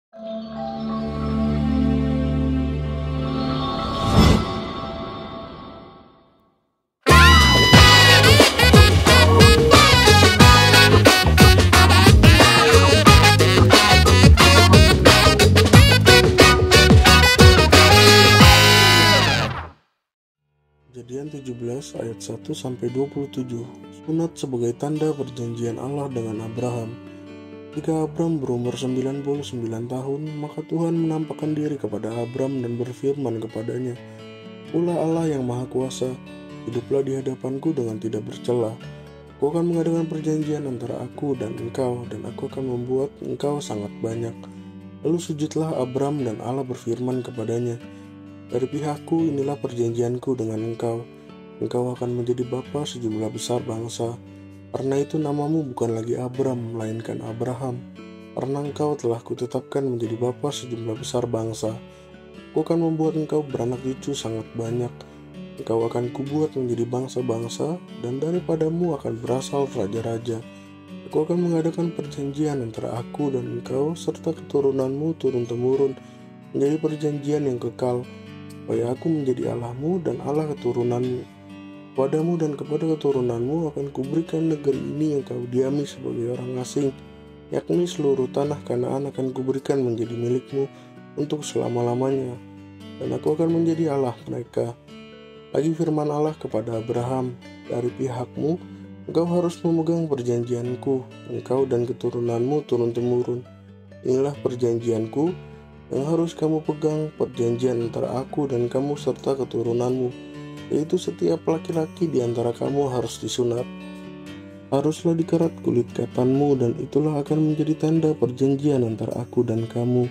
Kejadian 17 ayat 1-27. Sunat sebagai tanda perjanjian Allah dengan Abraham. Jika Abram berumur 99 tahun, maka Tuhan menampakkan diri kepada Abram dan berfirman kepadanya, "Ulah Allah yang Maha Kuasa, hiduplah di hadapanku dengan tidak bercela. Aku akan mengadakan perjanjian antara aku dan engkau, dan aku akan membuat engkau sangat banyak." Lalu sujudlah Abram dan Allah berfirman kepadanya, "Dari pihakku inilah perjanjianku dengan engkau. Engkau akan menjadi bapa sejumlah besar bangsa. Karena itu namamu bukan lagi Abram, melainkan Abraham. Karena engkau telah kutetapkan menjadi bapa sejumlah besar bangsa. Aku akan membuat engkau beranak cucu sangat banyak. Engkau akan kubuat menjadi bangsa-bangsa, dan daripadamu akan berasal raja-raja. Aku akan mengadakan perjanjian antara aku dan engkau serta keturunanmu turun-temurun, menjadi perjanjian yang kekal, supaya aku menjadi Allahmu dan Allah keturunanmu. Kepadamu dan kepada keturunanmu akan kuberikan negeri ini yang kau diami sebagai orang asing, yakni seluruh tanah Kanaan akan kuberikan menjadi milikmu untuk selama-lamanya, dan aku akan menjadi Allah mereka." Lagi firman Allah kepada Abraham, "Dari pihakmu, engkau harus memegang perjanjianku, engkau dan keturunanmu turun-temurun. Inilah perjanjianku yang harus kamu pegang, perjanjian antara aku dan kamu serta keturunanmu, yaitu setiap laki-laki di antara kamu harus disunat. Haruslah dikerat kulit katanmu, dan itulah akan menjadi tanda perjanjian antara aku dan kamu.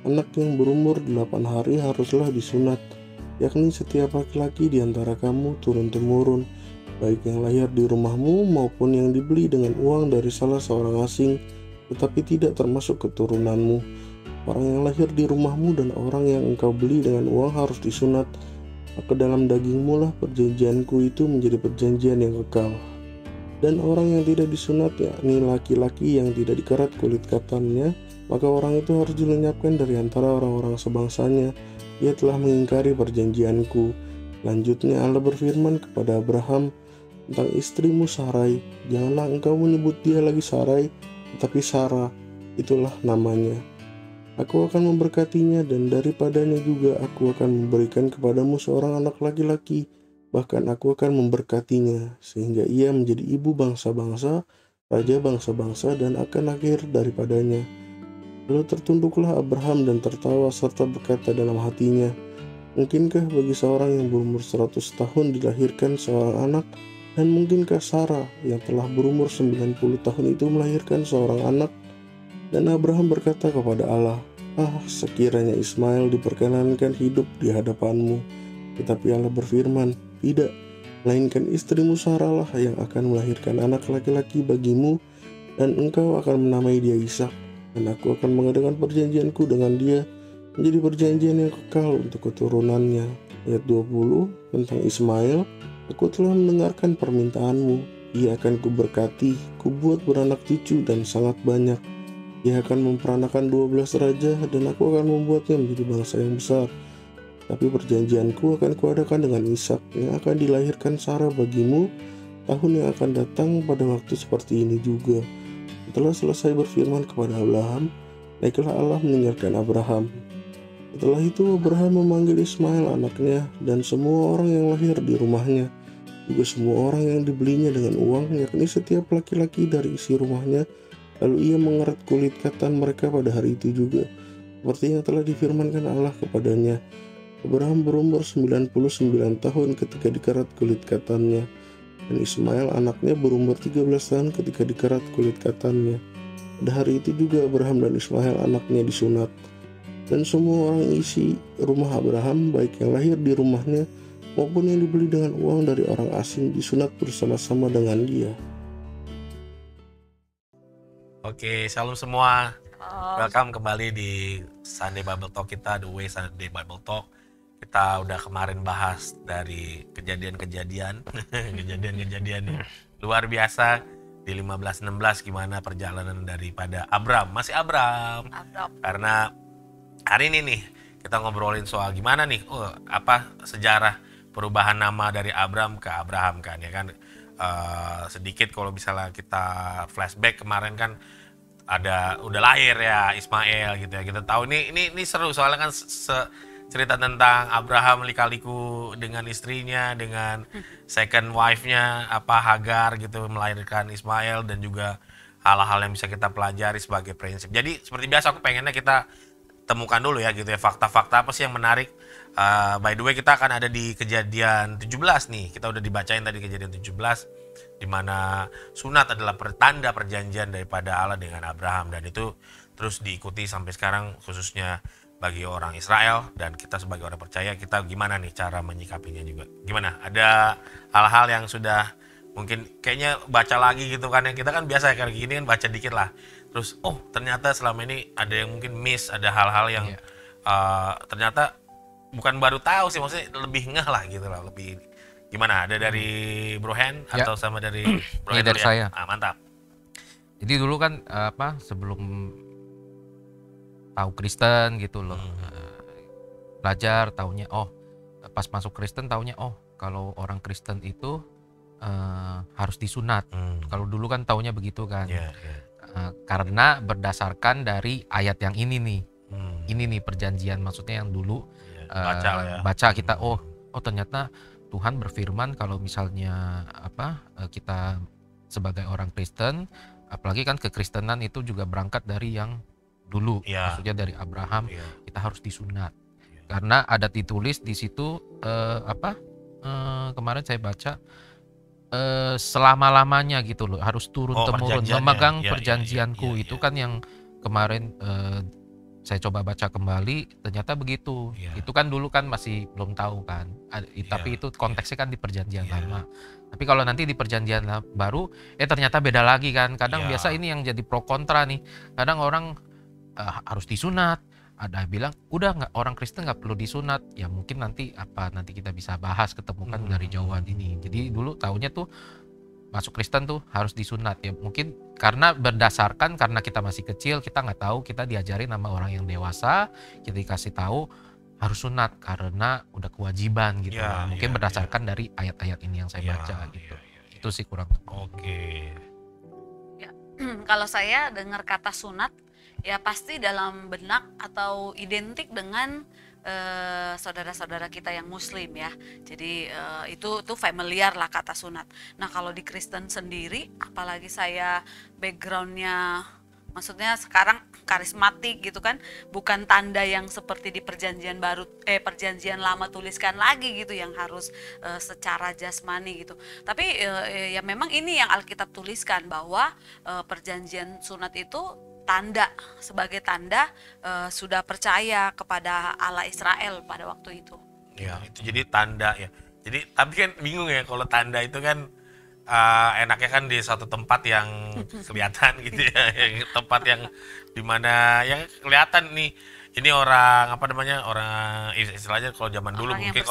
Anak yang berumur 8 hari haruslah disunat, yakni setiap laki-laki di antara kamu turun-temurun, baik yang lahir di rumahmu maupun yang dibeli dengan uang dari salah seorang asing, tetapi tidak termasuk keturunanmu. Orang yang lahir di rumahmu dan orang yang engkau beli dengan uang harus disunat. Maka dalam dagingmu lah perjanjianku itu menjadi perjanjian yang kekal. Dan orang yang tidak disunat, yakni laki-laki yang tidak dikerat kulit katannya, maka orang itu harus dilenyapkan dari antara orang-orang sebangsanya. Ia telah mengingkari perjanjianku." Lanjutnya Allah berfirman kepada Abraham tentang istrimu Sarai, "Janganlah engkau menyebut dia lagi Sarai, tetapi Sarah, itulah namanya. Aku akan memberkatinya, dan daripadanya juga aku akan memberikan kepadamu seorang anak laki-laki. Bahkan aku akan memberkatinya, sehingga ia menjadi ibu bangsa-bangsa, raja bangsa-bangsa, dan akan lahir daripadanya." Lalu tertunduklah Abraham dan tertawa serta berkata dalam hatinya, "Mungkinkah bagi seorang yang berumur 100 tahun dilahirkan seorang anak? Dan mungkinkah Sarah yang telah berumur 90 tahun itu melahirkan seorang anak?" Dan Abraham berkata kepada Allah, sekiranya Ismail diperkenankan hidup di hadapanmu." Tetapi Allah berfirman, "Tidak, melainkan istrimu Sarah lah yang akan melahirkan anak laki-laki bagimu, dan engkau akan menamai dia Ishak. Dan aku akan mengadakan perjanjianku dengan dia menjadi perjanjian yang kekal untuk keturunannya." Ayat 20 tentang Ismail, "Aku telah mendengarkan permintaanmu. Ia akan kuberkati, kubuat beranak cucu dan sangat banyak. Ia akan memperanakan 12 raja, dan aku akan membuatnya menjadi bangsa yang besar. Tapi perjanjianku akan kuadakan dengan Ishak, yang akan dilahirkan Sarah bagimu tahun yang akan datang pada waktu seperti ini juga." Setelah selesai berfirman kepada Abraham, naiklah Allah meninggalkan Abraham. Setelah itu Abraham memanggil Ismail anaknya dan semua orang yang lahir di rumahnya, juga semua orang yang dibelinya dengan uang, yakni setiap laki-laki dari isi rumahnya. Lalu ia mengerat kulit katan mereka pada hari itu juga, seperti yang telah difirmankan Allah kepadanya. Abraham berumur 99 tahun ketika dikerat kulit katannya, dan Ismail anaknya berumur 13 tahun ketika dikerat kulit katannya. Pada hari itu juga Abraham dan Ismail anaknya disunat. Dan semua orang isi rumah Abraham, baik yang lahir di rumahnya maupun yang dibeli dengan uang dari orang asing, disunat bersama-sama dengan dia. Oke, shalom semua. Welcome kembali di Sunday Bible Talk kita, The Way Sunday Bible Talk. Kita udah kemarin bahas dari kejadian-kejadian kejadian-kejadian luar biasa di 15-16, gimana perjalanan daripada Abram, masih Abram. Karena hari ini nih kita ngobrolin soal gimana nih, apa sejarah perubahan nama dari Abram ke Abraham kan ya kan. Sedikit kalau misalnya kita flashback kemarin kan udah lahir ya Ismail gitu ya. Kita tahu ini seru soalnya kan cerita tentang Abraham lika-liku dengan istrinya, dengan second wife-nya apa Hagar gitu melahirkan Ismail, dan juga hal-hal yang bisa kita pelajari sebagai prinsip. Jadi seperti biasa aku pengennya kita temukan dulu ya gitu ya, fakta-fakta apa sih yang menarik. By the way, kita akan ada di Kejadian 17 nih. Kita udah dibacain tadi Kejadian 17 di mana sunat adalah pertanda perjanjian daripada Allah dengan Abraham, dan itu terus diikuti sampai sekarang khususnya bagi orang Israel, dan kita sebagai orang percaya kita gimana nih cara menyikapinya juga. Gimana? Ada hal-hal yang sudah mungkin kayaknya baca lagi gitu kan, yang kita kan biasa kayak gini kan baca dikit lah. Terus ternyata selama ini ada yang mungkin miss, ada hal-hal yang ternyata bukan baru tahu sih, maksudnya lebih ngeh lah gitu lah, lebih gimana? Ada dari Bro Hen atau sama dari Bro Hen? Dari saya. Mantap. Jadi dulu kan sebelum tahu Kristen gitu loh, belajar taunya pas masuk Kristen taunya kalau orang Kristen itu harus disunat. Kalau dulu kan taunya begitu kan. Karena berdasarkan dari ayat yang ini nih. Ini nih perjanjian, maksudnya yang dulu baca kita ternyata Tuhan berfirman kalau misalnya kita sebagai orang Kristen, apalagi kan kekristenan itu juga berangkat dari yang dulu, maksudnya dari Abraham, kita harus disunat. Karena ada ditulis di situ kemarin saya baca selama-lamanya gitu loh, harus turun-temurun memegang perjanjianku. Itu kan yang kemarin saya coba baca kembali, ternyata begitu. Itu kan dulu kan masih belum tahu kan. Tapi itu konteksnya kan di perjanjian lama. Tapi kalau nanti di perjanjian baru, ternyata beda lagi kan. Kadang biasa ini yang jadi pro kontra nih. Kadang orang harus disunat. Ada bilang udah nggak, orang Kristen nggak perlu disunat. Ya mungkin nanti kita bisa bahas, ketemukan dari jawaban ini. Jadi dulu taunya tuh masuk Kristen tuh harus disunat ya, mungkin karena kita masih kecil, kita nggak tahu, kita diajarin sama orang yang dewasa, kita dikasih tahu harus sunat karena udah kewajiban gitu. Mungkin berdasarkan dari ayat-ayat ini yang saya baca gitu. Itu sih kurang. Kalau saya dengar kata sunat ya pasti dalam benak atau identik dengan saudara-saudara kita yang muslim ya. Jadi itu familiar lah kata sunat. Nah kalau di Kristen sendiri, apalagi saya backgroundnya maksudnya sekarang karismatik gitu kan, bukan tanda yang seperti di perjanjian baru perjanjian lama tuliskan lagi gitu, yang harus secara jasmani gitu. Tapi ya memang ini yang Alkitab tuliskan bahwa perjanjian sunat itu sebagai tanda sudah percaya kepada Allah Israel pada waktu itu. Ya, itu jadi tanda ya. Jadi tapi kan bingung ya kalau tanda itu kan enaknya kan di suatu tempat yang kelihatan gitu ya, tempat yang dimana yang kelihatan nih ini orang orang istilahnya kalau zaman dulu orang mungkin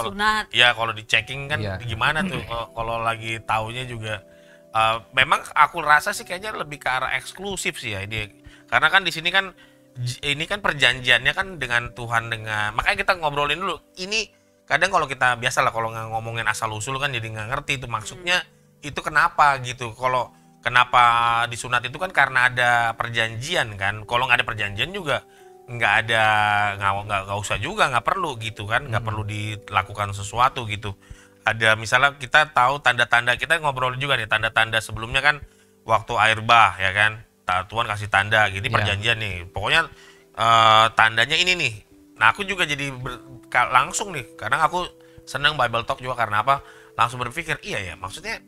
kalau di checking kan gimana tuh kalau lagi taunya juga memang aku rasa sih kayaknya lebih ke arah eksklusif sih ya ini. Karena kan di sini kan ini kan perjanjiannya kan dengan Tuhan, makanya kita ngobrolin dulu. Ini kadang kalau kita biasalah kalau ngomongin asal usul kan jadi nggak ngerti itu maksudnya itu kenapa gitu. Kalau kenapa disunat itu kan karena ada perjanjian kan. Kalau nggak ada perjanjian juga nggak usah juga, nggak perlu gitu kan, nggak perlu dilakukan sesuatu gitu. Ada misalnya kita tahu tanda-tanda, kita ngobrol juga nih tanda-tanda sebelumnya kan waktu air bah ya kan. Tuhan kasih tanda gini perjanjian nih, pokoknya tandanya ini nih. Nah aku juga jadi langsung nih, kadang aku senang Bible Talk juga karena apa, langsung berpikir iya ya, maksudnya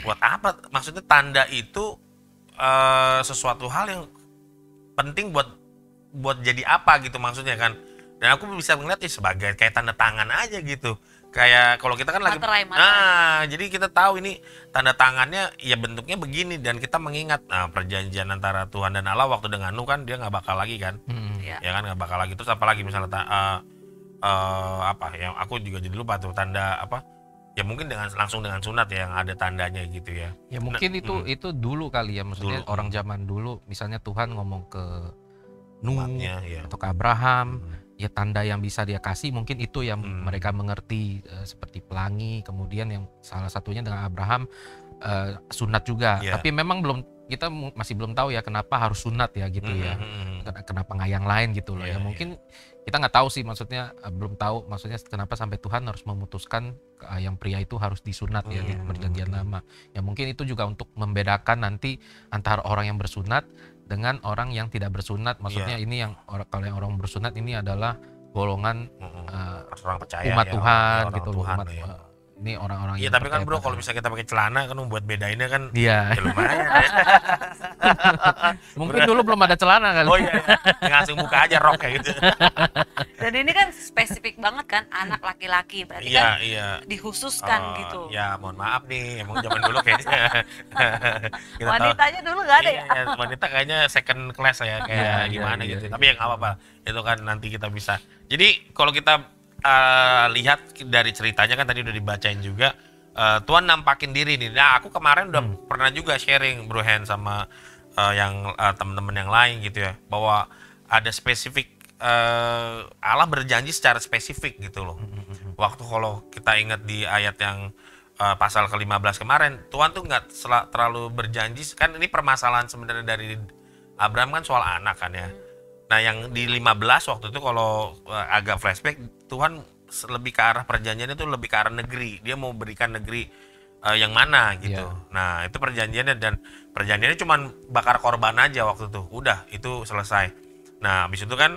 buat apa, maksudnya tanda itu sesuatu hal yang penting buat jadi apa gitu maksudnya kan. Dan aku bisa melihat sebagai kayak tanda tangan aja gitu. Kayak kalau kita kan materai. Jadi kita tahu ini tanda tangannya ya bentuknya begini, dan kita mengingat perjanjian antara Tuhan dan Allah waktu dengan Nuh kan dia nggak bakal lagi kan, ya kan nggak bakal lagi. Terus apalagi misalnya yang aku juga jadi lupa tuh tanda apa ya, mungkin langsung dengan sunat ya yang ada tandanya gitu ya. Ya mungkin itu dulu kali ya, maksudnya orang zaman dulu misalnya Tuhan ngomong ke Nuh atau ke Abraham, ya tanda yang bisa dia kasih mungkin itu yang mereka mengerti, seperti pelangi, kemudian yang salah satunya dengan Abraham sunat juga. Tapi memang kita masih belum tahu ya kenapa harus sunat ya gitu ya. Kenapa nggak yang lain gitu loh ya. Mungkin kita nggak tahu sih, maksudnya belum tahu maksudnya kenapa sampai Tuhan harus memutuskan yang pria itu harus disunat ya di perjanjian lama. Ya mungkin itu juga untuk membedakan nanti antara orang yang bersunat dengan orang yang tidak bersunat. Maksudnya ini yang kalau yang orang bersunat ini adalah golongan orang percaya, umat Tuhan orang gitu loh. Ini orang-orang yang tapi kan bro kalau misalnya kita pakai celana kan buat bedainnya kan ya lumayan. Mungkin dulu belum ada celana kali. Oh iya, langsung buka aja rok kayak gitu. Dan ini kan spesifik banget kan, anak laki-laki berarti kan dikhususkan gitu. Ya mohon maaf nih, emang zaman dulu kayaknya wanitanya dulu nggak ada ya. Wanita kayaknya second class ya kayak gimana gitu. Tapi yang apa-apa itu kan nanti kita bisa. Jadi kalau kita lihat dari ceritanya kan tadi udah dibacain juga, Tuhan nampakin diri nih. Nah aku kemarin udah pernah juga sharing Bro Hen sama yang teman-teman yang lain gitu ya, bahwa ada spesifik Allah berjanji secara spesifik gitu loh. Waktu kalau kita ingat di ayat yang pasal ke-15 kemarin, Tuhan tuh nggak terlalu berjanji, kan ini permasalahan sebenarnya dari Abraham kan soal anak kan ya. Nah yang di 15 waktu itu kalau agak flashback, Tuhan lebih ke arah perjanjiannya itu lebih ke arah negeri. Dia mau berikan negeri yang mana gitu. Nah itu perjanjiannya, dan perjanjiannya cuma bakar korban aja waktu itu. Udah itu selesai. Nah habis itu kan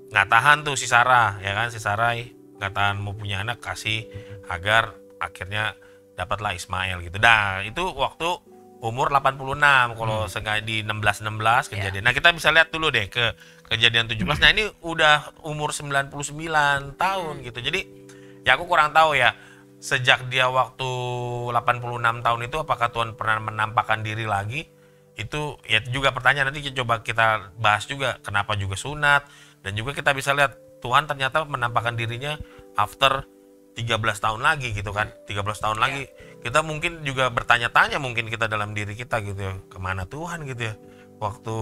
nggak tahan tuh si Sarah ya kan, si Sarai nggak tahan mau punya anak, kasih Hagar, akhirnya dapatlah Ismail gitu. Nah itu waktu umur 86 kalau sengaja di 16 kejadian. Nah kita bisa lihat dulu deh ke kejadian 17. Nah ini udah umur 99 tahun gitu. Jadi ya aku kurang tahu ya, sejak dia waktu 86 tahun itu apakah Tuhan pernah menampakkan diri lagi? Itu ya juga pertanyaan, nanti coba kita bahas juga kenapa juga sunat, dan juga kita bisa lihat Tuhan ternyata menampakkan dirinya after 13 tahun lagi gitu kan. 13 tahun lagi kita mungkin juga bertanya-tanya, mungkin kita dalam diri kita gitu ya, kemana Tuhan gitu ya, waktu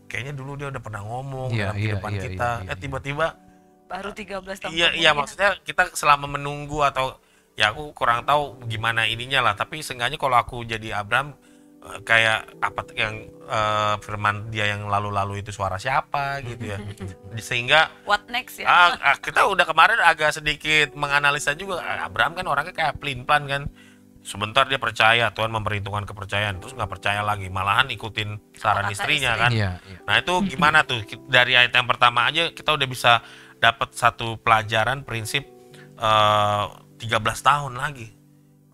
kayaknya dulu dia udah pernah ngomong dalam kehidupan kita. Tiba-tiba baru 13 tahun iya maksudnya kita selama menunggu, atau ya aku kurang tahu gimana ininya lah, tapi seenggaknya kalau aku jadi Abraham, kayak apa yang firman dia yang lalu-lalu itu suara siapa gitu ya. Sehingga what next ya, kita udah kemarin agak sedikit menganalisa juga, Abraham kan orangnya kayak pelin-pelan kan, sebentar dia percaya, Tuhan memperhitungkan kepercayaan, terus nggak percaya lagi, malahan ikutin saran istrinya kan. Nah itu gimana tuh, dari ayat yang pertama aja kita udah bisa dapat satu pelajaran prinsip 13 tahun lagi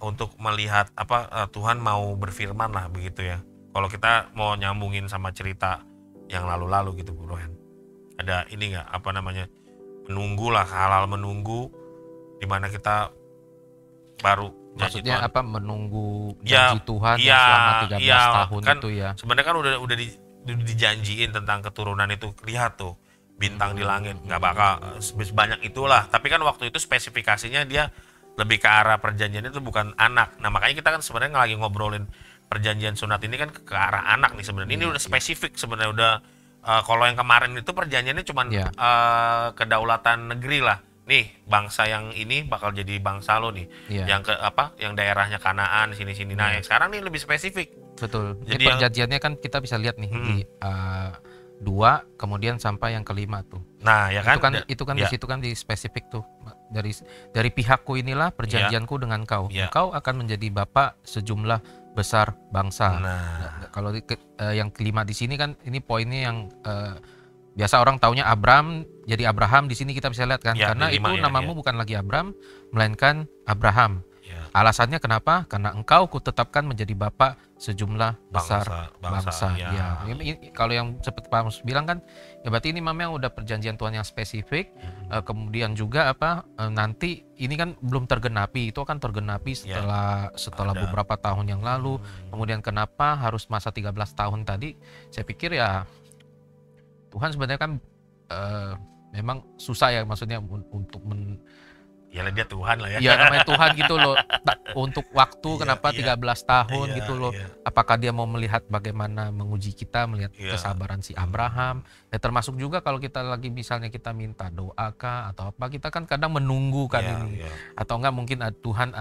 untuk melihat apa Tuhan mau berfirman lah begitu ya. Kalau kita mau nyambungin sama cerita yang lalu-lalu gitu Bro Hen, ada ini nggak apa namanya, menunggu lah, halal menunggu, dimana kita baru maksudnya apa, menunggu janji Tuhan yang selama 13 tahun kan, itu ya. Sebenarnya kan udah dijanjiin tentang keturunan itu, lihat tuh bintang di langit nggak bakal sebanyak itulah, tapi kan waktu itu spesifikasinya dia lebih ke arah perjanjian itu bukan anak. Nah makanya kita kan sebenarnya lagi ngobrolin perjanjian sunat ini kan ke arah anak nih sebenarnya. Ini udah spesifik sebenarnya, udah kalau yang kemarin itu perjanjiannya cuma kedaulatan negeri lah. Nih bangsa yang ini bakal jadi bangsa lo nih. Yang yang daerahnya Kanaan sini-sini. Nah yang sekarang nih lebih spesifik. Betul. Jadi perjanjiannya kan kita bisa lihat nih di 2 kemudian sampai yang kelima tuh. Nah ya kan itu kan di situ kan di spesifik tuh, dari pihakku inilah perjanjianku dengan kau. Engkau akan menjadi bapak sejumlah besar bangsa. Nah, kalau yang kelima di sini kan ini poinnya yang biasa orang taunya Abram jadi Abraham, di sini kita bisa lihat kan, karena itu namamu bukan lagi Abram melainkan Abraham. Alasannya kenapa? Karena engkau kutetapkan menjadi bapak sejumlah besar bangsa. Kalau yang seperti Pak Amos bilang kan, ya berarti ini memang udah perjanjian Tuhan yang spesifik. Kemudian juga nanti ini kan belum tergenapi, itu akan tergenapi setelah beberapa tahun yang lalu. Kemudian kenapa harus masa 13 tahun tadi? Saya pikir ya Tuhan sebenarnya kan memang susah ya, maksudnya untuk Ya dia Tuhan lah ya. Iya namanya Tuhan gitu loh. Untuk waktu kenapa 13 tahun gitu loh. Apakah dia mau melihat bagaimana menguji kita, melihat kesabaran si Abraham. Ya termasuk juga kalau kita lagi misalnya kita minta doa kah atau apa, kita kan kadang menunggu kan ini. Atau enggak mungkin Tuhan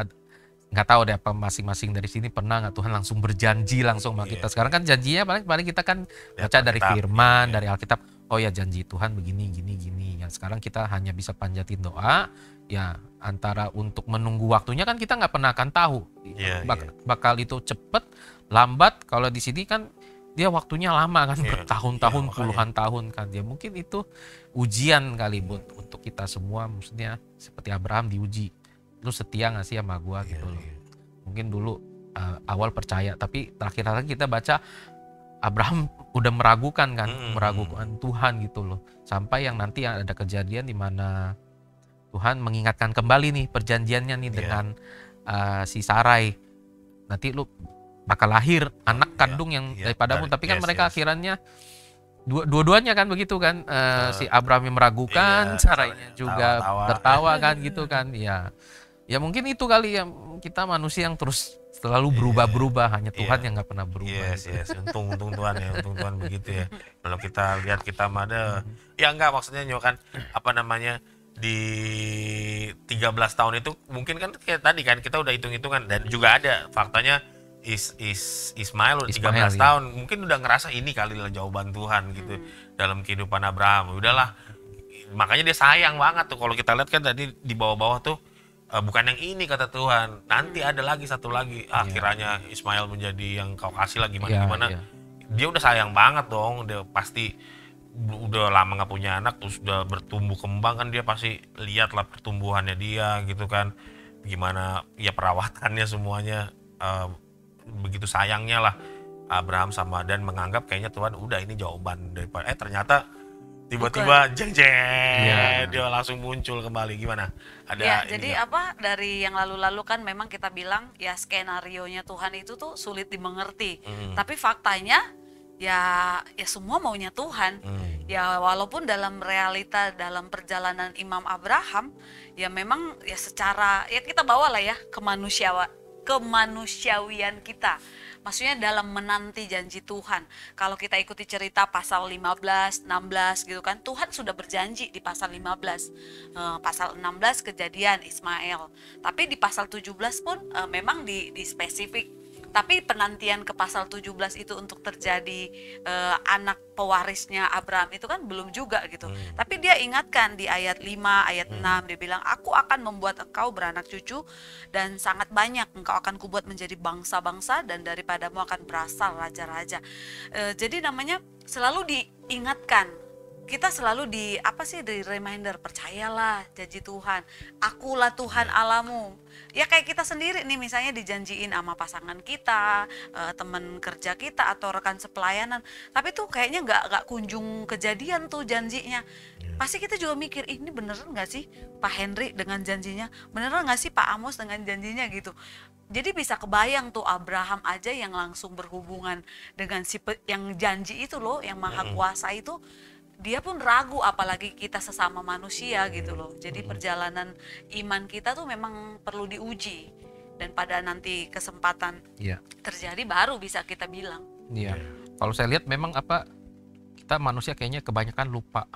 nggak tahu deh apa masing-masing dari sini pernah nggak Tuhan langsung berjanji langsung sama kita. Sekarang kan janjinya paling kita kan baca dari firman, dari Alkitab. Oh ya janji Tuhan begini, gini. Ya sekarang kita hanya bisa panjatin doa. Ya antara untuk menunggu waktunya kan kita nggak pernah akan tahu bakal itu cepet lambat. Kalau di sini kan dia waktunya lama kan, bertahun-tahun puluhan tahun kan. Ya mungkin itu ujian kali untuk kita semua, maksudnya seperti Abraham diuji, lu setia nggak sih sama gua gitu loh. Mungkin dulu awal percaya, tapi terakhir kita baca Abraham udah meragukan kan, meragukan Tuhan gitu loh, sampai yang nanti ada kejadian di mana Tuhan mengingatkan kembali nih perjanjiannya nih dengan si Sarai. Nanti lu bakal lahir anak kandung yang daripadamu. Tapi kan mereka akhirannya dua-duanya kan begitu kan. Si Abraham yang meragukan, Sarainya juga tertawa kan gitu kan. Ya mungkin itu kali ya, kita manusia yang terus selalu berubah-berubah, hanya Tuhan yang nggak pernah berubah. Untung Tuhan ya, untung Tuhan begitu ya. Kalau kita lihat kita ada, ya enggak maksudnya kan apa namanya, di 13 tahun itu mungkin kan kayak tadi kan kita udah hitung-hitungan, dan juga ada faktanya Ismail 13 tahun mungkin udah ngerasa ini kali lah jawaban Tuhan gitu dalam kehidupan Abraham. Udahlah, makanya dia sayang banget tuh. Kalau kita lihat kan tadi di bawah-bawah tuh bukan yang ini kata Tuhan, nanti ada lagi satu lagi. Kiranya Ismail menjadi yang kau kasih lah gimana. Dia udah sayang banget dong, dia pasti udah lama nggak punya anak, terus udah bertumbuh kembang kan, dia pasti lihat lah pertumbuhannya dia gitu kan, gimana ya perawatannya semuanya, begitu sayangnya lah Abraham sama, dan menganggap kayaknya Tuhan udah ini jawaban daripada ternyata tiba-tiba jeng dia langsung muncul kembali. Gimana? Ada jadi apa dari yang lalu-lalu kan memang kita bilang ya skenarionya Tuhan itu tuh sulit dimengerti, tapi faktanya ya semua maunya Tuhan. Ya walaupun dalam realita dalam perjalanan Imam Abraham ya memang ya secara ya kita bawa lah ya kemanusiawian kita. Maksudnya dalam menanti janji Tuhan. Kalau kita ikuti cerita pasal 15, 16 gitu kan, Tuhan sudah berjanji di pasal 15. Pasal 16 kejadian Ismail. Tapi di pasal 17 pun memang di spesifik. Tapi penantian ke pasal 17 itu untuk terjadi anak pewarisnya Abraham itu kan belum juga gitu. Tapi dia ingatkan di ayat 5, ayat 6, dia bilang, aku akan membuat engkau beranak cucu dan sangat banyak, engkau akan kubuat menjadi bangsa-bangsa dan daripadamu akan berasal raja-raja. Jadi namanya selalu diingatkan. Kita selalu di reminder, percayalah janji Tuhan, akulah Tuhan Allahmu. Ya kayak kita sendiri nih misalnya dijanjiin sama pasangan kita, teman kerja kita atau rekan sepelayanan, tapi tuh kayaknya nggak kunjung kejadian tuh janjinya. Pasti kita juga mikir, ini beneran nggak sih Pak Henry dengan janjinya, beneran nggak sih Pak Amos dengan janjinya gitu. Jadi bisa kebayang tuh Abraham aja yang langsung berhubungan dengan yang janji itu loh, yang maha kuasa itu. Dia pun ragu, apalagi kita sesama manusia gitu loh. Jadi perjalanan iman kita tuh memang perlu diuji. Dan pada nanti kesempatan terjadi baru bisa kita bilang. Iya. Kalau saya lihat memang kita manusia kayaknya kebanyakan lupa.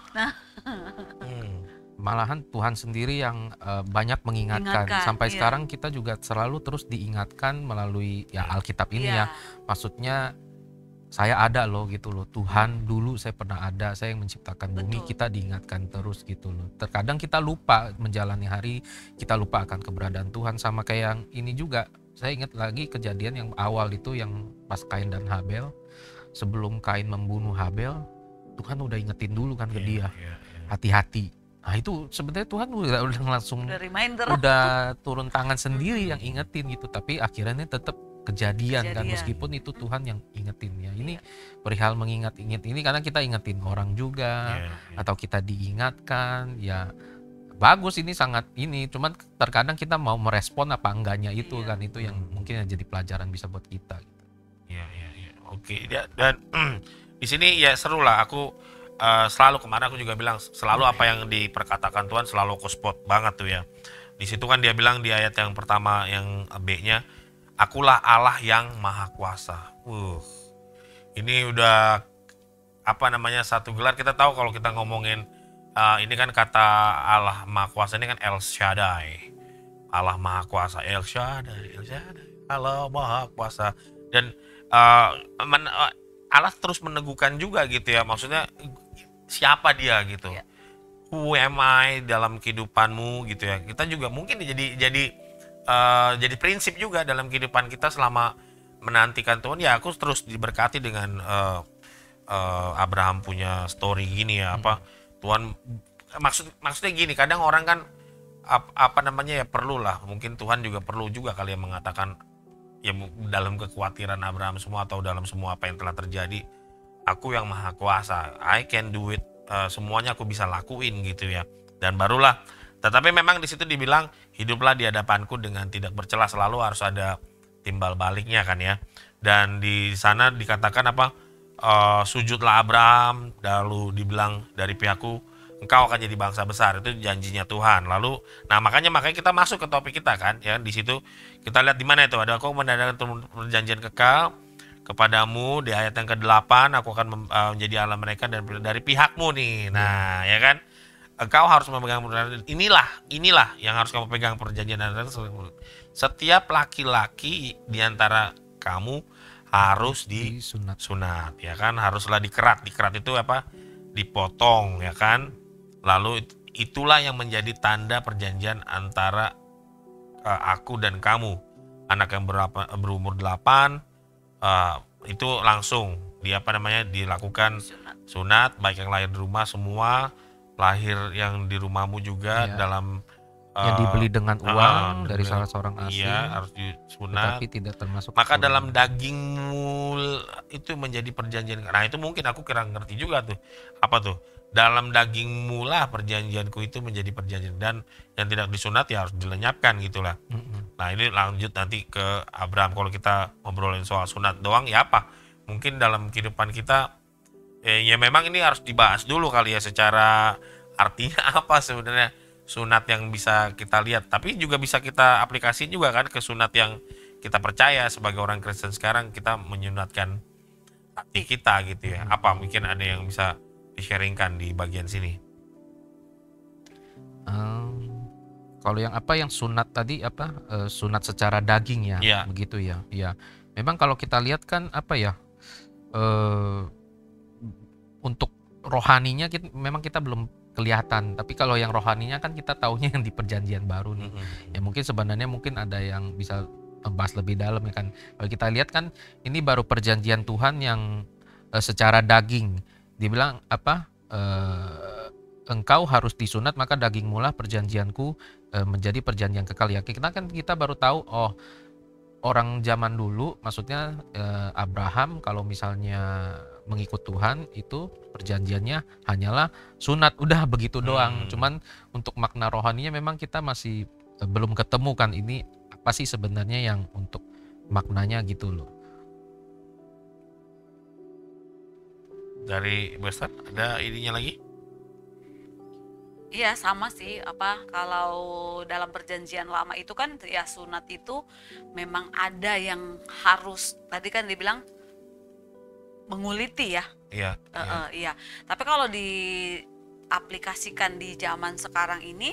Malahan Tuhan sendiri yang banyak mengingatkan. Sampai sekarang kita juga selalu terus diingatkan melalui Alkitab ini ya. Maksudnya saya ada loh gitu loh, Tuhan dulu saya pernah ada, saya yang menciptakan bumi. Kita diingatkan terus gitu loh. Terkadang kita lupa menjalani hari, kita lupa akan keberadaan Tuhan. Sama kayak yang ini juga, saya ingat lagi kejadian yang awal itu yang pas Kain dan Habel. Sebelum Kain membunuh Habel, Tuhan udah ingetin dulu kan ke dia, hati-hati. Nah itu sebenarnya Tuhan udah langsung udah turun tangan sendiri yang ingetin gitu, tapi akhirnya tetap kejadian kan, meskipun itu Tuhan yang ingetin ya. Ini perihal mengingat-ingat ini karena kita ingetin orang juga, atau kita diingatkan ya. Bagus, ini sangat ini, cuman terkadang kita mau merespon apa enggaknya itu kan, itu yang mungkin yang jadi pelajaran bisa buat kita gitu. Iya. Oke, dan di sini ya seru lah. Aku selalu kemarin aku juga bilang selalu apa yang diperkatakan Tuhan selalu aku spot banget tuh ya. Di situ kan dia bilang di ayat yang pertama yang B-nya, akulah Allah yang maha kuasa. Ini udah satu gelar. Kita tahu kalau kita ngomongin ini kan kata Allah maha kuasa ini kan El Shaddai. Allah maha kuasa, El Shaddai, Allah maha kuasa. Dan Allah terus meneguhkan juga gitu ya, maksudnya siapa dia gitu. Who am I dalam kehidupanmu gitu ya. Kita juga mungkin jadi prinsip juga dalam kehidupan kita selama menantikan Tuhan. Ya aku terus diberkati dengan Abraham punya story gini ya, Tuhan maksudnya gini, kadang orang kan ya perlulah, mungkin Tuhan juga perlu juga kali ya mengatakan ya dalam kekhawatiran Abraham semua atau dalam semua apa yang telah terjadi, aku yang maha kuasa, I can do it, semuanya aku bisa lakuin gitu ya. Dan barulah, tetapi memang di situ dibilang hiduplah di hadapanku dengan tidak bercela, selalu harus ada timbal baliknya kan ya. Dan di sana dikatakan sujudlah Abraham, lalu dibilang dari pihakku engkau akan jadi bangsa besar, itu janjinya Tuhan. Lalu makanya kita masuk ke topik kita kan ya. Di situ kita lihat di mana itu ada, aku mendadakan perjanjian kekal kepadamu, di ayat yang ke-8, aku akan menjadi Allah mereka dan dari pihakmu nih. Nah ya kan, engkau harus memegang inilah yang harus kamu pegang perjanjian. Setiap laki-laki di antara kamu harus disunat ya kan, haruslah dikerat itu dipotong ya kan. Lalu itulah yang menjadi tanda perjanjian antara aku dan kamu. Anak yang berumur 8 itu langsung dilakukan sunat, baik yang lahir di rumah semua, lahir yang di rumahmu juga dalam yang dibeli dengan uang dari salah seorang asing, harus disunat, tapi tidak termasuk. Maka dalam dagingmu itu menjadi perjanjian. Nah itu mungkin aku kurang ngerti juga tuh, apa tuh, dalam dagingmu lah perjanjianku itu menjadi perjanjian, dan yang tidak disunat ya harus dilenyapkan gitulah. Nah ini lanjut nanti ke Abraham. Kalau kita ngobrolin soal sunat doang ya mungkin dalam kehidupan kita ya memang ini harus dibahas dulu kali ya, secara artinya apa sebenarnya sunat yang bisa kita lihat, tapi juga bisa kita aplikasi juga kan ke sunat yang kita percaya sebagai orang Kristen sekarang, kita menyunatkan hati kita gitu ya. Mungkin ada yang bisa di-sharingkan di bagian sini? Kalau yang sunat tadi sunat secara daging ya, begitu ya. Ya, memang kalau kita lihat kan untuk rohaninya memang kita belum kelihatan, tapi kalau yang rohaninya kan kita taunya yang di perjanjian baru nih. Ya mungkin sebenarnya ada yang bisa membahas lebih dalam ya kan. Kalau kita lihat kan ini baru perjanjian Tuhan yang secara daging. Dibilang engkau harus disunat, maka dagingmu lah perjanjianku menjadi perjanjian kekal ya. Kita baru tahu orang zaman dulu, maksudnya Abraham kalau misalnya mengikut Tuhan itu perjanjiannya hanyalah sunat, udah begitu doang. Cuman untuk makna rohaninya memang kita masih belum ketemu kan, ini apa sih sebenarnya yang untuk maknanya gitu loh. Dari Besar ada ininya lagi? Iya sama sih, kalau dalam perjanjian lama itu kan ya sunat itu memang ada yang harus, tadi kan dibilang menguliti ya. Iya. Tapi kalau diaplikasikan di zaman sekarang ini,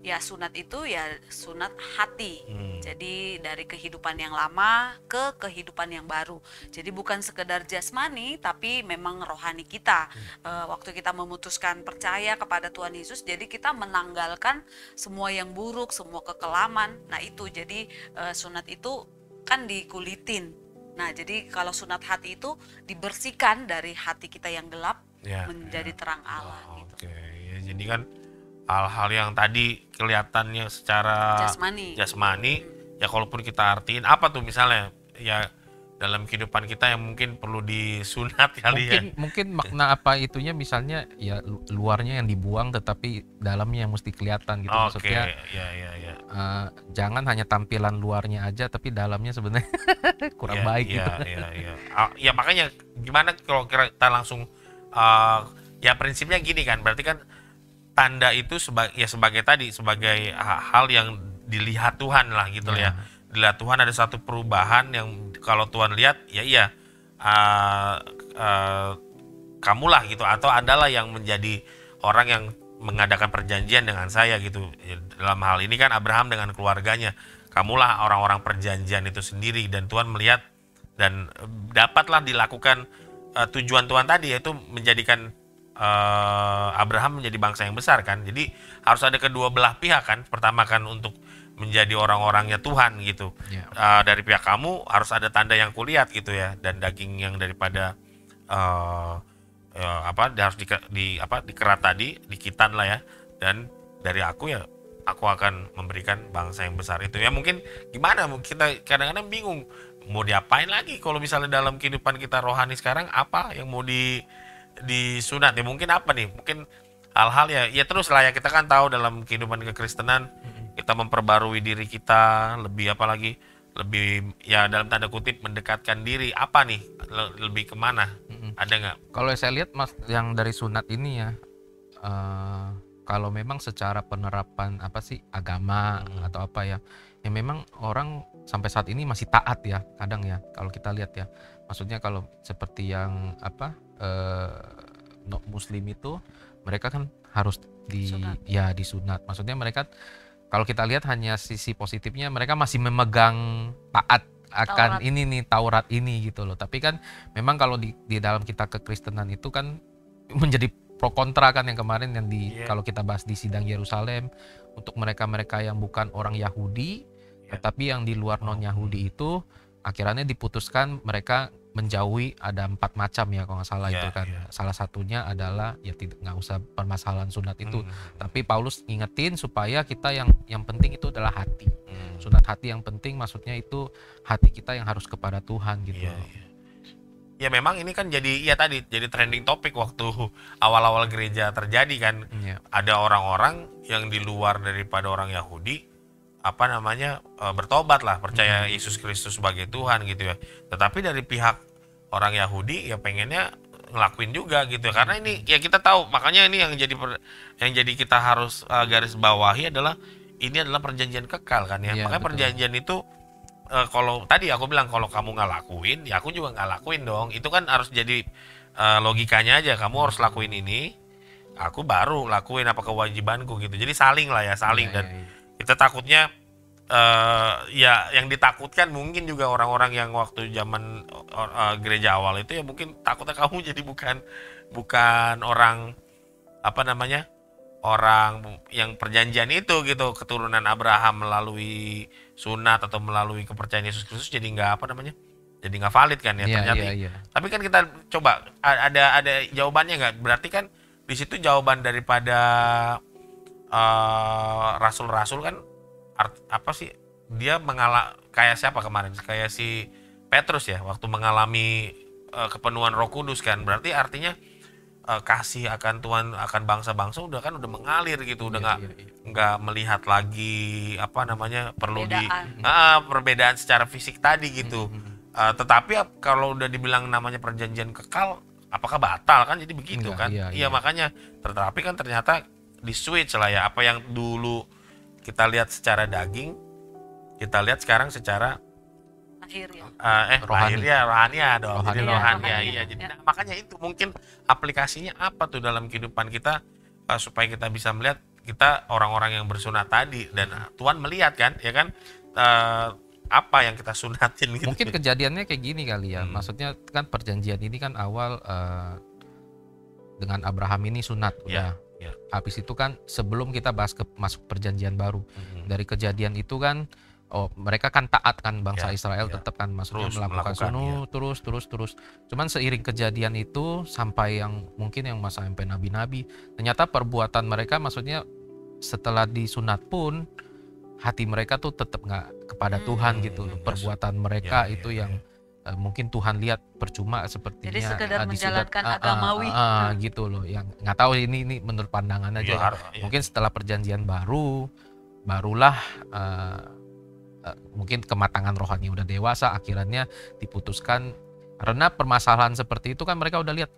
ya sunat itu ya sunat hati. Jadi dari kehidupan yang lama ke kehidupan yang baru. Jadi bukan sekedar jasmani, tapi memang rohani kita. Waktu kita memutuskan percaya kepada Tuhan Yesus, jadi kita menanggalkan semua yang buruk, semua kekelaman. Nah itu, jadi sunat itu kan dikulitin. Nah jadi kalau sunat hati itu dibersihkan dari hati kita yang gelap menjadi terang Allah. Gitu. Ya, jadi kan hal-hal yang tadi kelihatannya secara jasmani, ya kalaupun kita artiin apa tuh misalnya ya dalam kehidupan kita yang mungkin perlu disunat kali mungkin makna apa itunya, misalnya ya luarnya yang dibuang tetapi dalamnya yang mesti kelihatan gitu. Maksudnya jangan hanya tampilan luarnya aja tapi dalamnya sebenarnya kurang baik gitu. Ya makanya gimana kalau kita langsung ya prinsipnya gini kan, berarti kan tanda itu sebagai tadi, sebagai hal yang dilihat Tuhan lah gitu ya. Dilihat Tuhan ada satu perubahan yang kalau Tuhan lihat ya kamulah gitu, atau adalah yang menjadi orang yang mengadakan perjanjian dengan saya gitu. Dalam hal ini kan Abraham dengan keluarganya, kamulah orang-orang perjanjian itu sendiri, dan Tuhan melihat dan dapatlah dilakukan tujuan Tuhan tadi, yaitu menjadikan Abraham menjadi bangsa yang besar kan. Jadi harus ada kedua belah pihak kan. Pertama kan untuk menjadi orang-orangnya Tuhan gitu. Dari pihak kamu harus ada tanda yang kulihat gitu ya, dan daging yang daripada harus dikerat tadi, dikitan lah ya, dan dari aku ya aku akan memberikan bangsa yang besar itu ya. Mungkin gimana, kita kadang-kadang bingung mau diapain lagi kalau misalnya dalam kehidupan kita rohani sekarang, apa yang mau disunat ya. Mungkin apa nih, mungkin hal-hal ya terus lah ya, kita kan tahu dalam kehidupan kekristenan kita memperbarui diri kita lebih, apalagi lebih ya dalam tanda kutip mendekatkan diri, apa nih lebih kemana? Ada nggak? Kalau saya lihat Mas, yang dari sunat ini ya, kalau memang secara penerapan agama atau apa ya, yang memang orang sampai saat ini masih taat ya kadang ya, kalau kita lihat ya. Maksudnya kalau seperti yang Muslim itu, mereka kan harus disunat. Maksudnya mereka, kalau kita lihat hanya sisi positifnya, mereka masih memegang taat akan Taurat ini gitu loh. Tapi kan memang kalau di dalam kita kekristenan itu kan menjadi pro kontra kan, yang kemarin yang kalau kita bahas di sidang Yerusalem, untuk mereka-mereka yang bukan orang Yahudi tetapi yang di luar non Yahudi itu akhirnya diputuskan mereka menjauhi. Ada 4 macam ya kalau nggak salah itu kan. Salah satunya adalah ya nggak usah permasalahan sunat itu, tapi Paulus ngingetin supaya kita yang penting itu adalah hati. Sunat hati yang penting, maksudnya itu hati kita yang harus kepada Tuhan gitu. Ya memang ini kan jadi trending topik waktu awal-awal gereja terjadi kan. Ada orang-orang yang di luar daripada orang Yahudi bertobat lah, percaya Yesus Kristus sebagai Tuhan gitu ya. Tetapi dari pihak orang Yahudi ya pengennya ngelakuin juga gitu ya. Karena ini ya kita tahu, makanya ini yang jadi kita harus garis bawahi adalah ini adalah perjanjian kekal kan ya. Makanya perjanjian itu kalau tadi aku bilang kalau kamu nggak lakuin ya aku juga nggak lakuin dong. Itu kan harus jadi logikanya aja, kamu harus lakuin ini, aku baru lakuin apa kewajibanku gitu. Jadi saling lah ya, dan kita takutnya yang ditakutkan mungkin juga orang-orang yang waktu zaman gereja awal itu ya, mungkin takutnya kamu jadi bukan orang orang yang perjanjian itu gitu, keturunan Abraham melalui sunat atau melalui kepercayaan Yesus Kristus, jadi jadi nggak valid kan ya ternyata. Tapi kan kita coba ada jawabannya nggak? Berarti kan di situ jawaban daripada rasul-rasul kan dia kayak siapa kemarin, kayak si Petrus ya waktu mengalami kepenuhan Roh Kudus kan. Berarti artinya kasih akan Tuhan akan bangsa-bangsa udah mengalir gitu, udah nggak melihat lagi perlu perbedaan secara fisik tadi gitu. Tetapi kalau udah dibilang namanya perjanjian kekal, apakah batal kan? Jadi begitu kan? Iya makanya tetapi kan ternyata di switch lah ya, apa yang dulu kita lihat secara daging, kita lihat sekarang secara rohani dong. Jadi makanya itu mungkin aplikasinya apa tuh dalam kehidupan kita, supaya kita bisa melihat kita orang-orang yang bersunat tadi, dan Tuhan melihat kan ya kan apa yang kita sunatin gitu. Mungkin kejadiannya kayak gini kali ya. Maksudnya kan perjanjian ini kan awal dengan Abraham ini sunat udah. Habis itu kan sebelum kita bahas masuk perjanjian baru, dari kejadian itu kan mereka kan taat kan, bangsa Israel tetap kan maksudnya melakukan sunut terus. Cuman seiring kejadian itu sampai yang mungkin yang masa sampai nabi-nabi, ternyata perbuatan mereka, maksudnya setelah disunat pun hati mereka tuh tetap nggak kepada Tuhan gitu loh. Perbuatan mereka itu yang mungkin Tuhan lihat percuma sepertinya. Jadi sekedar menjalankan agamawi gitu loh. Yang nggak tahu ini menurut pandangan aja. Mungkin setelah perjanjian barulah mungkin kematangan rohani udah dewasa, akhirnya diputuskan. Karena permasalahan seperti itu kan mereka udah lihat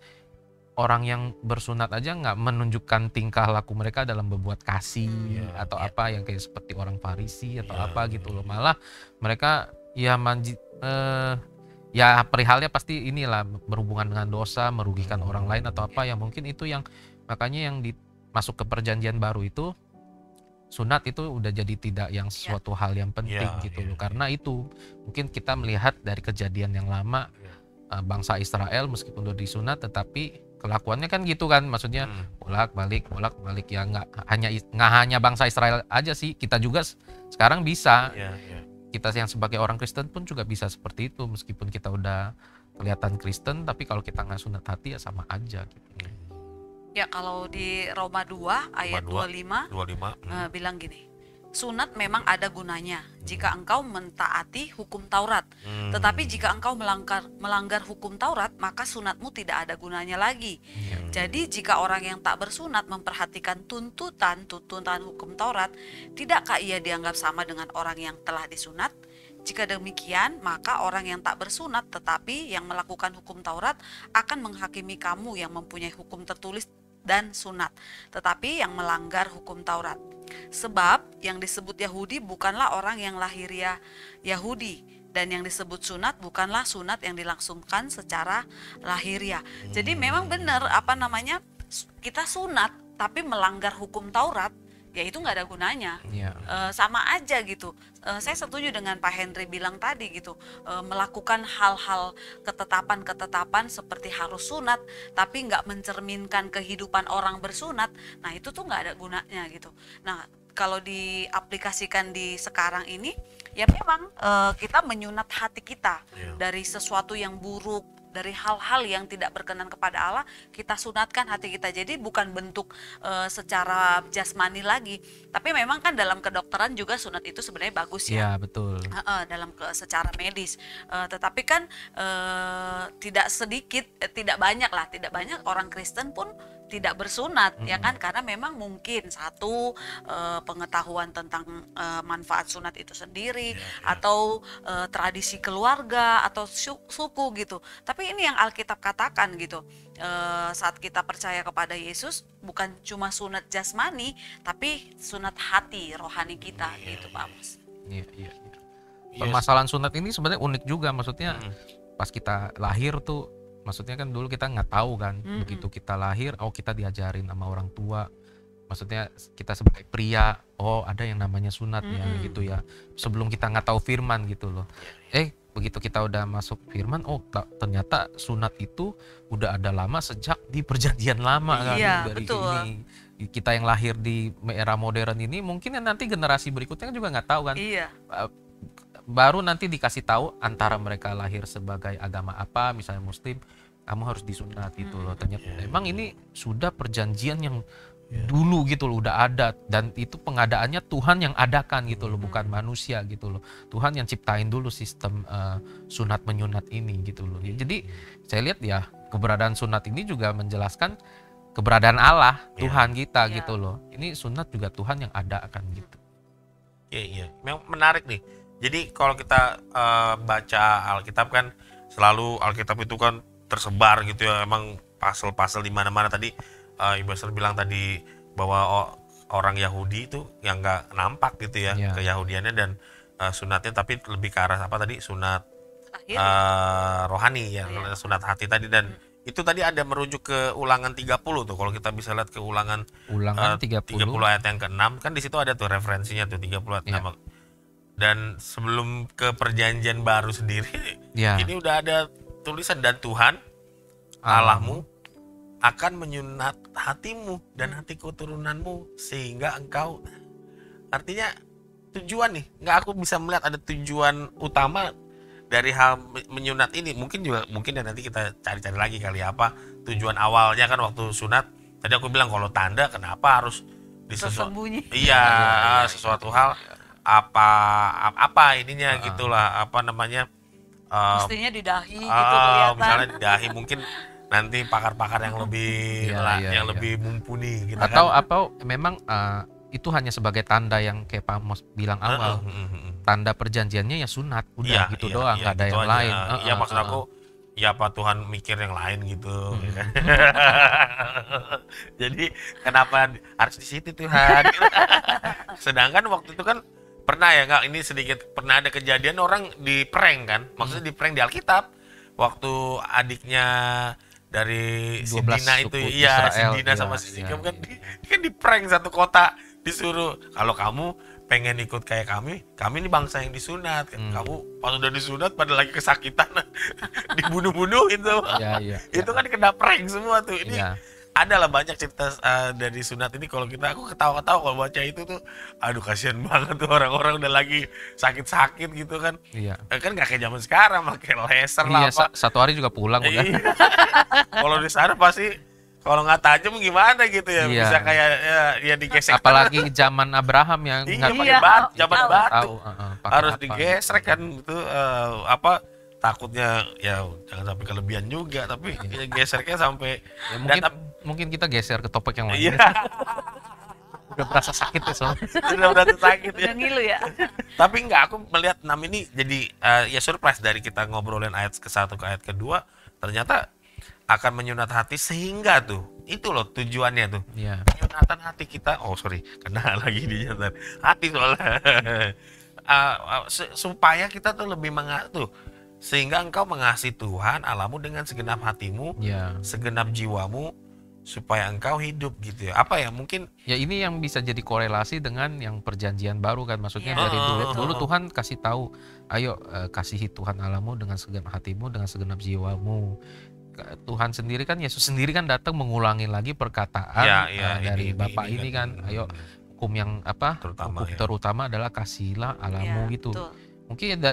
orang yang bersunat aja nggak menunjukkan tingkah laku mereka dalam berbuat kasih atau apa yang kayak seperti orang Farisi atau apa gitu loh. Malah mereka ya ya perihalnya pasti inilah berhubungan dengan dosa, merugikan orang lain atau apa yang mungkin itu yang makanya yang masuk ke perjanjian baru itu sunat itu udah jadi tidak yang suatu hal yang penting gitu loh. Karena itu mungkin kita melihat dari kejadian yang lama bangsa Israel meskipun udah disunat tetapi kelakuannya kan gitu kan, maksudnya bolak-balik ya nggak hanya bangsa Israel aja sih, kita juga sekarang bisa. Kita yang sebagai orang Kristen pun juga bisa seperti itu meskipun kita udah kelihatan Kristen tapi kalau kita nggak sunat hati ya sama aja gitu. Ya kalau di Roma 2 ayat 25 bilang gini, sunat memang ada gunanya jika engkau mentaati hukum Taurat. Tetapi jika engkau melanggar hukum Taurat, maka sunatmu tidak ada gunanya lagi. Jadi jika orang yang tak bersunat memperhatikan tuntutan hukum Taurat, tidakkah ia dianggap sama dengan orang yang telah disunat? Jika demikian, maka orang yang tak bersunat tetapi yang melakukan hukum Taurat akan menghakimi kamu yang mempunyai hukum tertulis dan sunat, tetapi yang melanggar hukum Taurat. Sebab yang disebut Yahudi bukanlah orang yang lahiriah Yahudi, dan yang disebut sunat bukanlah sunat yang dilangsungkan secara lahiriah. Jadi memang benar kita sunat tapi melanggar hukum Taurat, ya itu nggak ada gunanya. Sama aja gitu. Saya setuju dengan Pak Henry bilang tadi gitu, melakukan hal-hal ketetapan seperti harus sunat tapi nggak mencerminkan kehidupan orang bersunat, nah itu tuh nggak ada gunanya gitu. Nah kalau diaplikasikan di sekarang ini ya memang kita menyunat hati kita dari sesuatu yang buruk, dari hal-hal yang tidak berkenan kepada Allah, kita sunatkan hati kita. Jadi bukan bentuk secara jasmani lagi, tapi memang kan dalam kedokteran juga sunat itu sebenarnya bagus ya. Iya betul. Dalam secara medis. Tetapi kan tidak banyak orang Kristen pun tidak bersunat, ya kan, karena memang mungkin satu pengetahuan tentang manfaat sunat itu sendiri, atau tradisi keluarga atau suku gitu. Tapi ini yang Alkitab katakan gitu, saat kita percaya kepada Yesus bukan cuma sunat jasmani tapi sunat hati rohani kita gitu Pak Amos. Permasalahan sunat ini sebenarnya unik juga, maksudnya pas kita lahir tuh, maksudnya kan dulu kita nggak tahu kan, begitu kita lahir, kita diajarin sama orang tua, maksudnya kita sebagai pria, ada yang namanya sunat ya gitu ya, sebelum kita nggak tahu firman gitu loh. Begitu kita udah masuk firman, ternyata sunat itu udah ada lama sejak di perjanjian lama kan. Dari betul. Ini kita yang lahir di era modern ini, mungkin nanti generasi berikutnya juga nggak tahu kan. Baru nanti dikasih tahu antara mereka lahir sebagai agama apa, misalnya Muslim, kamu harus disunat gitu loh. Ternyata emang ini sudah perjanjian yang dulu gitu loh, udah ada, dan itu pengadaannya Tuhan yang adakan gitu loh, bukan manusia gitu loh. Tuhan yang ciptain dulu sistem sunat menyunat ini gitu loh. Jadi saya lihat ya keberadaan sunat ini juga menjelaskan keberadaan Allah, Tuhan kita gitu loh. Ini sunat juga Tuhan yang adakan gitu. Iya, memang menarik nih. Jadi kalau kita baca Alkitab kan selalu Alkitab itu kan tersebar gitu ya, emang pasal-pasal di mana-mana. Tadi Ibu Esther bilang tadi bahwa orang Yahudi itu yang nggak nampak gitu ya keyahudiannya dan sunatnya, tapi lebih ke arah apa tadi, sunat rohani ya, sunat hati tadi. Dan itu tadi ada merujuk ke Ulangan 30 tuh, kalau kita bisa lihat ke Ulangan 30 ayat yang ke-6 kan, di situ ada tuh referensinya tuh 30 ayat 6. Dan sebelum ke perjanjian baru sendiri, ini udah ada tulisan, dan Tuhan Allahmu akan menyunat hatimu dan hati keturunanmu sehingga engkau, artinya tujuan nih, aku bisa melihat ada tujuan utama dari hal menyunat ini. Mungkin nanti kita cari-cari lagi kali apa tujuan awalnya kan waktu sunat. Tadi aku bilang kalau tanda kenapa harus tersembunyi. Sesuatu hal apa ininya gitulah, apa namanya, mestinya di dahi gitu kelihatan. Misalnya di dahi, mungkin nanti pakar-pakar yang lebih lebih mumpuni gitu atau kan. Atau memang itu hanya sebagai tanda yang kayak Pak Amos bilang awal, tanda perjanjiannya ya sunat, udah gitu doang, nggak ada yang lain. Ya maksud aku ya apa Tuhan mikir yang lain gitu, ya kan? Jadi kenapa harus di situ Tuhan? Sedangkan waktu itu kan pernah ya nggak, ini sedikit pernah ada kejadian orang di prank kan, maksudnya di prank di Alkitab waktu adiknya dari si 12 Dina itu, suku iya si Israel, Dina iya, sama si Sikap iya, kan, iya. kan di prank satu kota, disuruh kalau kamu pengen ikut kayak kami ini bangsa yang disunat, kamu pas udah disunat pada lagi kesakitan dibunuh-bunuh itu, Iya, itu kan kena prank semua tuh. Ini Iya. ada lah banyak cerita dari sunat ini, kalau aku ketawa-ketawa kalau baca itu tuh, aduh kasihan banget tuh orang-orang udah lagi sakit-sakit gitu kan. Iya. Kan nggak kayak zaman sekarang pakai laser lah Iya, apa. satu hari juga pulang udah. Iya. Kalau di sana pasti kalau nggak tajam gimana gitu ya, Iya. bisa kayak ya digesek. Apalagi zaman Abraham yang iya, nggak pakai batu, zaman batu tahu, pakai harus apa. digesrek kan itu, apa takutnya ya jangan sampai kelebihan juga, tapi ya gesernya sampai Ya, mungkin dan mungkin kita geser ke topik yang iya. lain. Udah berasa sakit ya soalnya. Sudah berarti sakit ya. Udah ngilu ya. Tapi enggak, aku melihat 6 ini jadi ya surprise dari kita ngobrolin ayat ke-1 ke ayat kedua, ternyata akan menyunat hati sehingga tuh itu loh tujuannya tuh. Iya. Penyunatan hati kita, kena lagi dinyatan hati soalnya. Supaya kita tuh lebih tuh, sehingga engkau mengasihi Tuhan Allahmu dengan segenap hatimu, Iya. segenap jiwamu, supaya engkau hidup gitu ya. Apa ya, mungkin Ya ini yang bisa jadi korelasi dengan yang perjanjian baru kan, maksudnya Iya, dari dulu betul. Tuhan kasih tahu, ayo kasihi Tuhan Allahmu dengan segenap hatimu, dengan segenap jiwamu. Tuhan sendiri kan, Yesus sendiri kan datang mengulangi lagi perkataan dari Bapa ini kan, ayo hukum yang Terutama, hukum ya. terutama adalah kasihilah Allahmu Iya, gitu. betul. Mungkin ya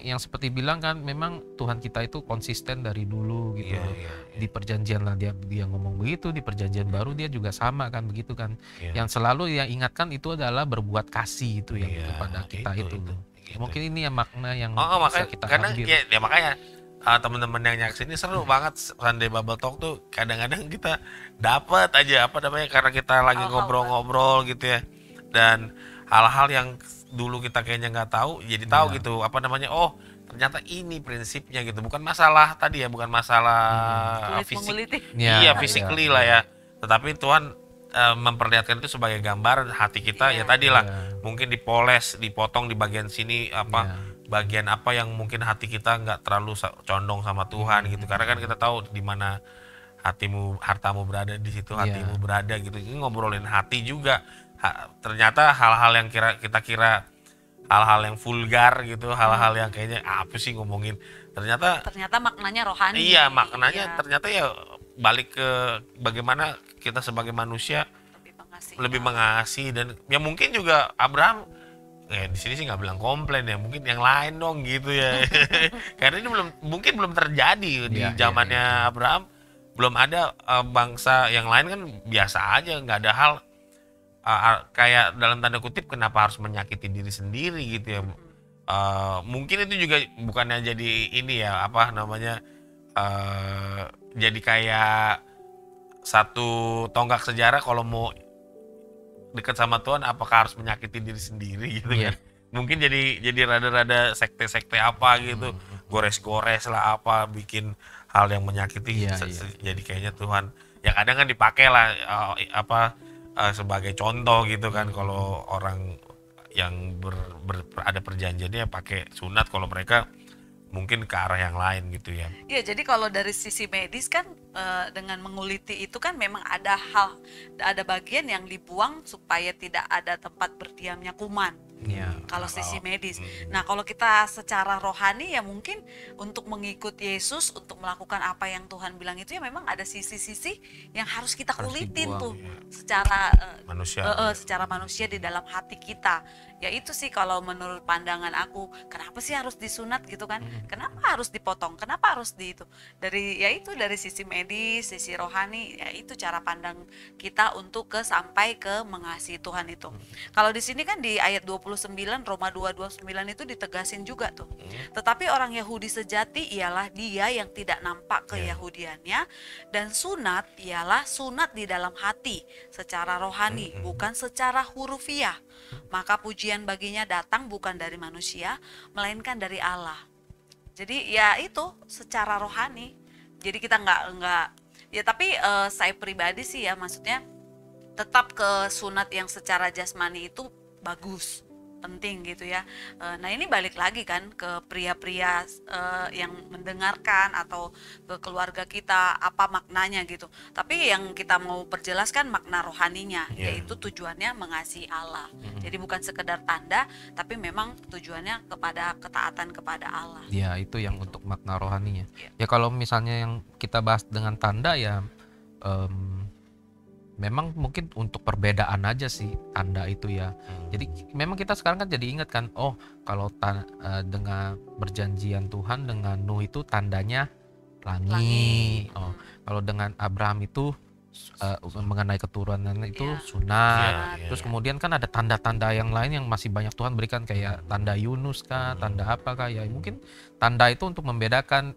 yang seperti bilang kan, memang Tuhan kita itu konsisten dari dulu gitu. Iya, iya, iya. Di perjanjian lah dia ngomong begitu, di perjanjian baru dia juga sama kan begitu kan. Iya. Yang selalu yang ingatkan itu adalah berbuat kasih itu yang Iya, kepada kita itu. gitu. Mungkin ini yang makna yang Makanya bisa kita karena ambil. ya makanya teman-teman yang nyaksiin ini seru banget Sunday Bible Talk tuh, kadang-kadang kita dapat aja karena kita lagi Hal-hal ngobrol-ngobrol gitu ya, dan hal-hal yang dulu kita kayaknya nggak tahu jadi tahu gitu, oh ternyata ini prinsipnya gitu, bukan masalah tadi ya, bukan masalah Kulit fisik, menguliti. iya physically lah ya, tetapi Tuhan memperlihatkan itu sebagai gambar hati kita, ya tadilah mungkin dipoles, dipotong di bagian sini bagian apa yang mungkin hati kita nggak terlalu condong sama Tuhan gitu, karena kan kita tahu di mana hartamu berada, di situ hatimu berada gitu. Ini ngobrolin hati juga, ternyata hal-hal yang kita kira hal-hal yang vulgar gitu, hal-hal yang kayaknya apa sih ngomongin, ternyata maknanya rohani. iya maknanya Iya. ternyata ya balik ke bagaimana kita sebagai manusia lebih mengasihi, dan ya mungkin juga Abraham di sini sih nggak bilang komplain ya, mungkin yang lain dong gitu ya. Karena ini belum terjadi di zamannya Abraham, belum ada bangsa yang lain kan biasa aja, nggak ada hal kayak dalam tanda kutip kenapa harus menyakiti diri sendiri gitu ya. Mungkin itu juga bukannya jadi ini ya jadi kayak satu tonggak sejarah, kalau mau dekat sama Tuhan apakah harus menyakiti diri sendiri gitu kan. Mungkin jadi rada-rada sekte-sekte apa gitu, gores-gores lah apa, bikin hal yang menyakiti. Jadi kayaknya Tuhan ya kadang kan dipakai lah sebagai contoh gitu kan, kalau orang yang ada perjanjiannya pakai sunat, kalau mereka mungkin ke arah yang lain gitu ya. Iya, jadi kalau dari sisi medis kan dengan menguliti itu kan memang ada bagian yang dibuang supaya tidak ada tempat berdiamnya kuman. Kalau sisi medis. Nah, kalau kita secara rohani ya mungkin untuk mengikut Yesus, untuk melakukan apa yang Tuhan bilang itu ya memang ada sisi-sisi yang harus kita kulitin tuh secara manusia. Secara manusia di dalam hati kita. Ya itu sih kalau menurut pandangan aku, kenapa sih harus disunat gitu kan? Kenapa harus dipotong? Kenapa harus itu? Dari sisi medis, sisi rohani, ya itu cara pandang kita untuk sampai ke mengasihi Tuhan itu. Kalau di sini kan di ayat 29, Roma 2:29 itu ditegasin juga tuh. Tetapi orang Yahudi sejati ialah dia yang tidak nampak keyahudiannya, dan sunat ialah sunat di dalam hati secara rohani, bukan secara hurufiah. Maka pujian baginya datang bukan dari manusia, melainkan dari Allah. Jadi ya itu secara rohani. Jadi kita nggak ya, tapi saya pribadi sih ya, maksudnya tetap ke sunat yang secara jasmani itu bagus, penting gitu ya. Nah ini balik lagi kan ke pria-pria yang mendengarkan atau ke keluarga kita, apa maknanya gitu. Tapi yang kita mau perjelaskan makna rohaninya, yaitu tujuannya mengasihi Allah. Jadi bukan sekedar tanda, tapi memang tujuannya kepada ketaatan kepada Allah. Ya itu yang untuk makna rohaninya. Ya kalau misalnya yang kita bahas dengan tanda ya memang mungkin untuk perbedaan aja sih tanda itu ya. Jadi memang kita sekarang kan jadi ingat kan, oh kalau dengan perjanjian Tuhan dengan Nuh itu tandanya langit. Oh, kalau dengan Abraham itu mengenai keturunan itu sunat. Terus kemudian kan ada tanda-tanda yang lain yang masih banyak Tuhan berikan, kayak tanda Yunus kah, tanda apa kah ya. Mungkin tanda itu untuk membedakan,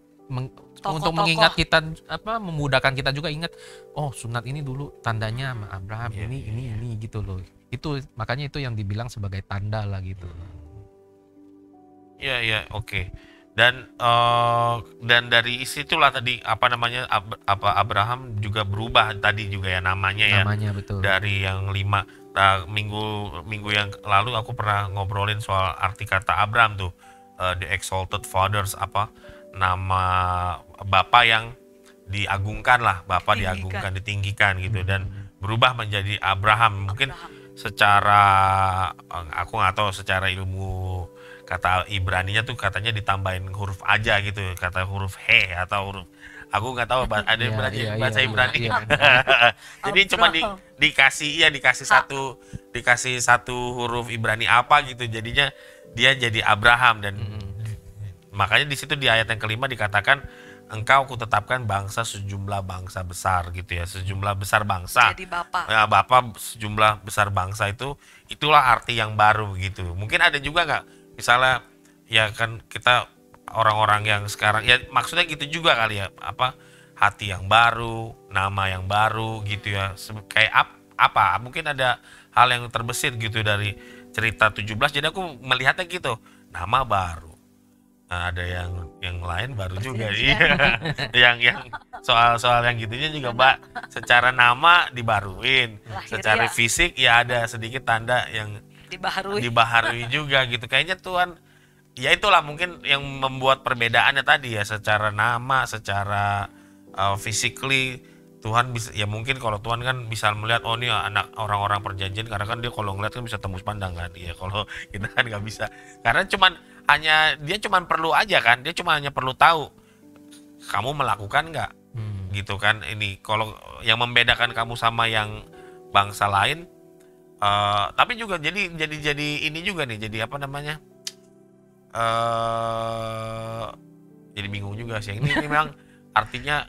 untuk mengingat kita, memudahkan kita juga ingat, oh sunat ini dulu tandanya sama Abraham, ini gitu loh. Itu makanya itu yang dibilang sebagai tanda lah gitu. Iya, oke. Dan dari itulah tadi Abraham juga berubah tadi juga ya namanya betul. Dari yang 5 minggu yang lalu aku pernah ngobrolin soal arti kata Abraham tuh, the exalted fathers, nama Bapa yang diagungkan lah, Bapa diagungkan, ditinggikan gitu, dan berubah menjadi Abraham. Mungkin secara aku nggak tahu secara ilmu kata Ibraninya tuh katanya ditambahin huruf aja gitu, kata huruf he atau huruf, aku nggak tahu ada yang belajar bahasa Ibrani. Jadi cuma dikasih satu huruf Ibrani apa gitu, jadinya dia jadi Abraham. Dan makanya di situ di ayat yang kelima dikatakan, engkau kutetapkan bangsa sejumlah bangsa besar gitu ya, sejumlah besar bangsa. Jadi Bapa. Ya, Bapa sejumlah besar bangsa itulah arti yang baru gitu. Mungkin ada juga nggak, misalnya ya kan kita orang-orang yang sekarang ya maksudnya gitu juga kali ya, hati yang baru, nama yang baru gitu ya. Kayak apa? Mungkin ada hal yang terbesit gitu dari cerita 17. Jadi aku melihatnya gitu, nama baru. Nah, ada yang lain baru juga yang soal yang gitunya juga Mbak, secara nama dibaruin, secara fisik ya ada sedikit tanda yang dibaharui juga gitu. Kayaknya Tuhan ya itulah mungkin yang membuat perbedaannya tadi ya, secara nama, secara physically Tuhan bisa ya, mungkin kalau Tuhan kan bisa melihat, oh ini anak orang-orang perjanjian, karena kan dia kalau ngeliat kan bisa tembus pandang kan ya. Kalau kita kan nggak bisa, karena dia cuman perlu aja kan, dia cuma hanya perlu tahu kamu melakukan nggak gitu kan. Ini kalau yang membedakan kamu sama yang bangsa lain, tapi juga jadi ini juga nih, jadi jadi bingung juga sih ini memang artinya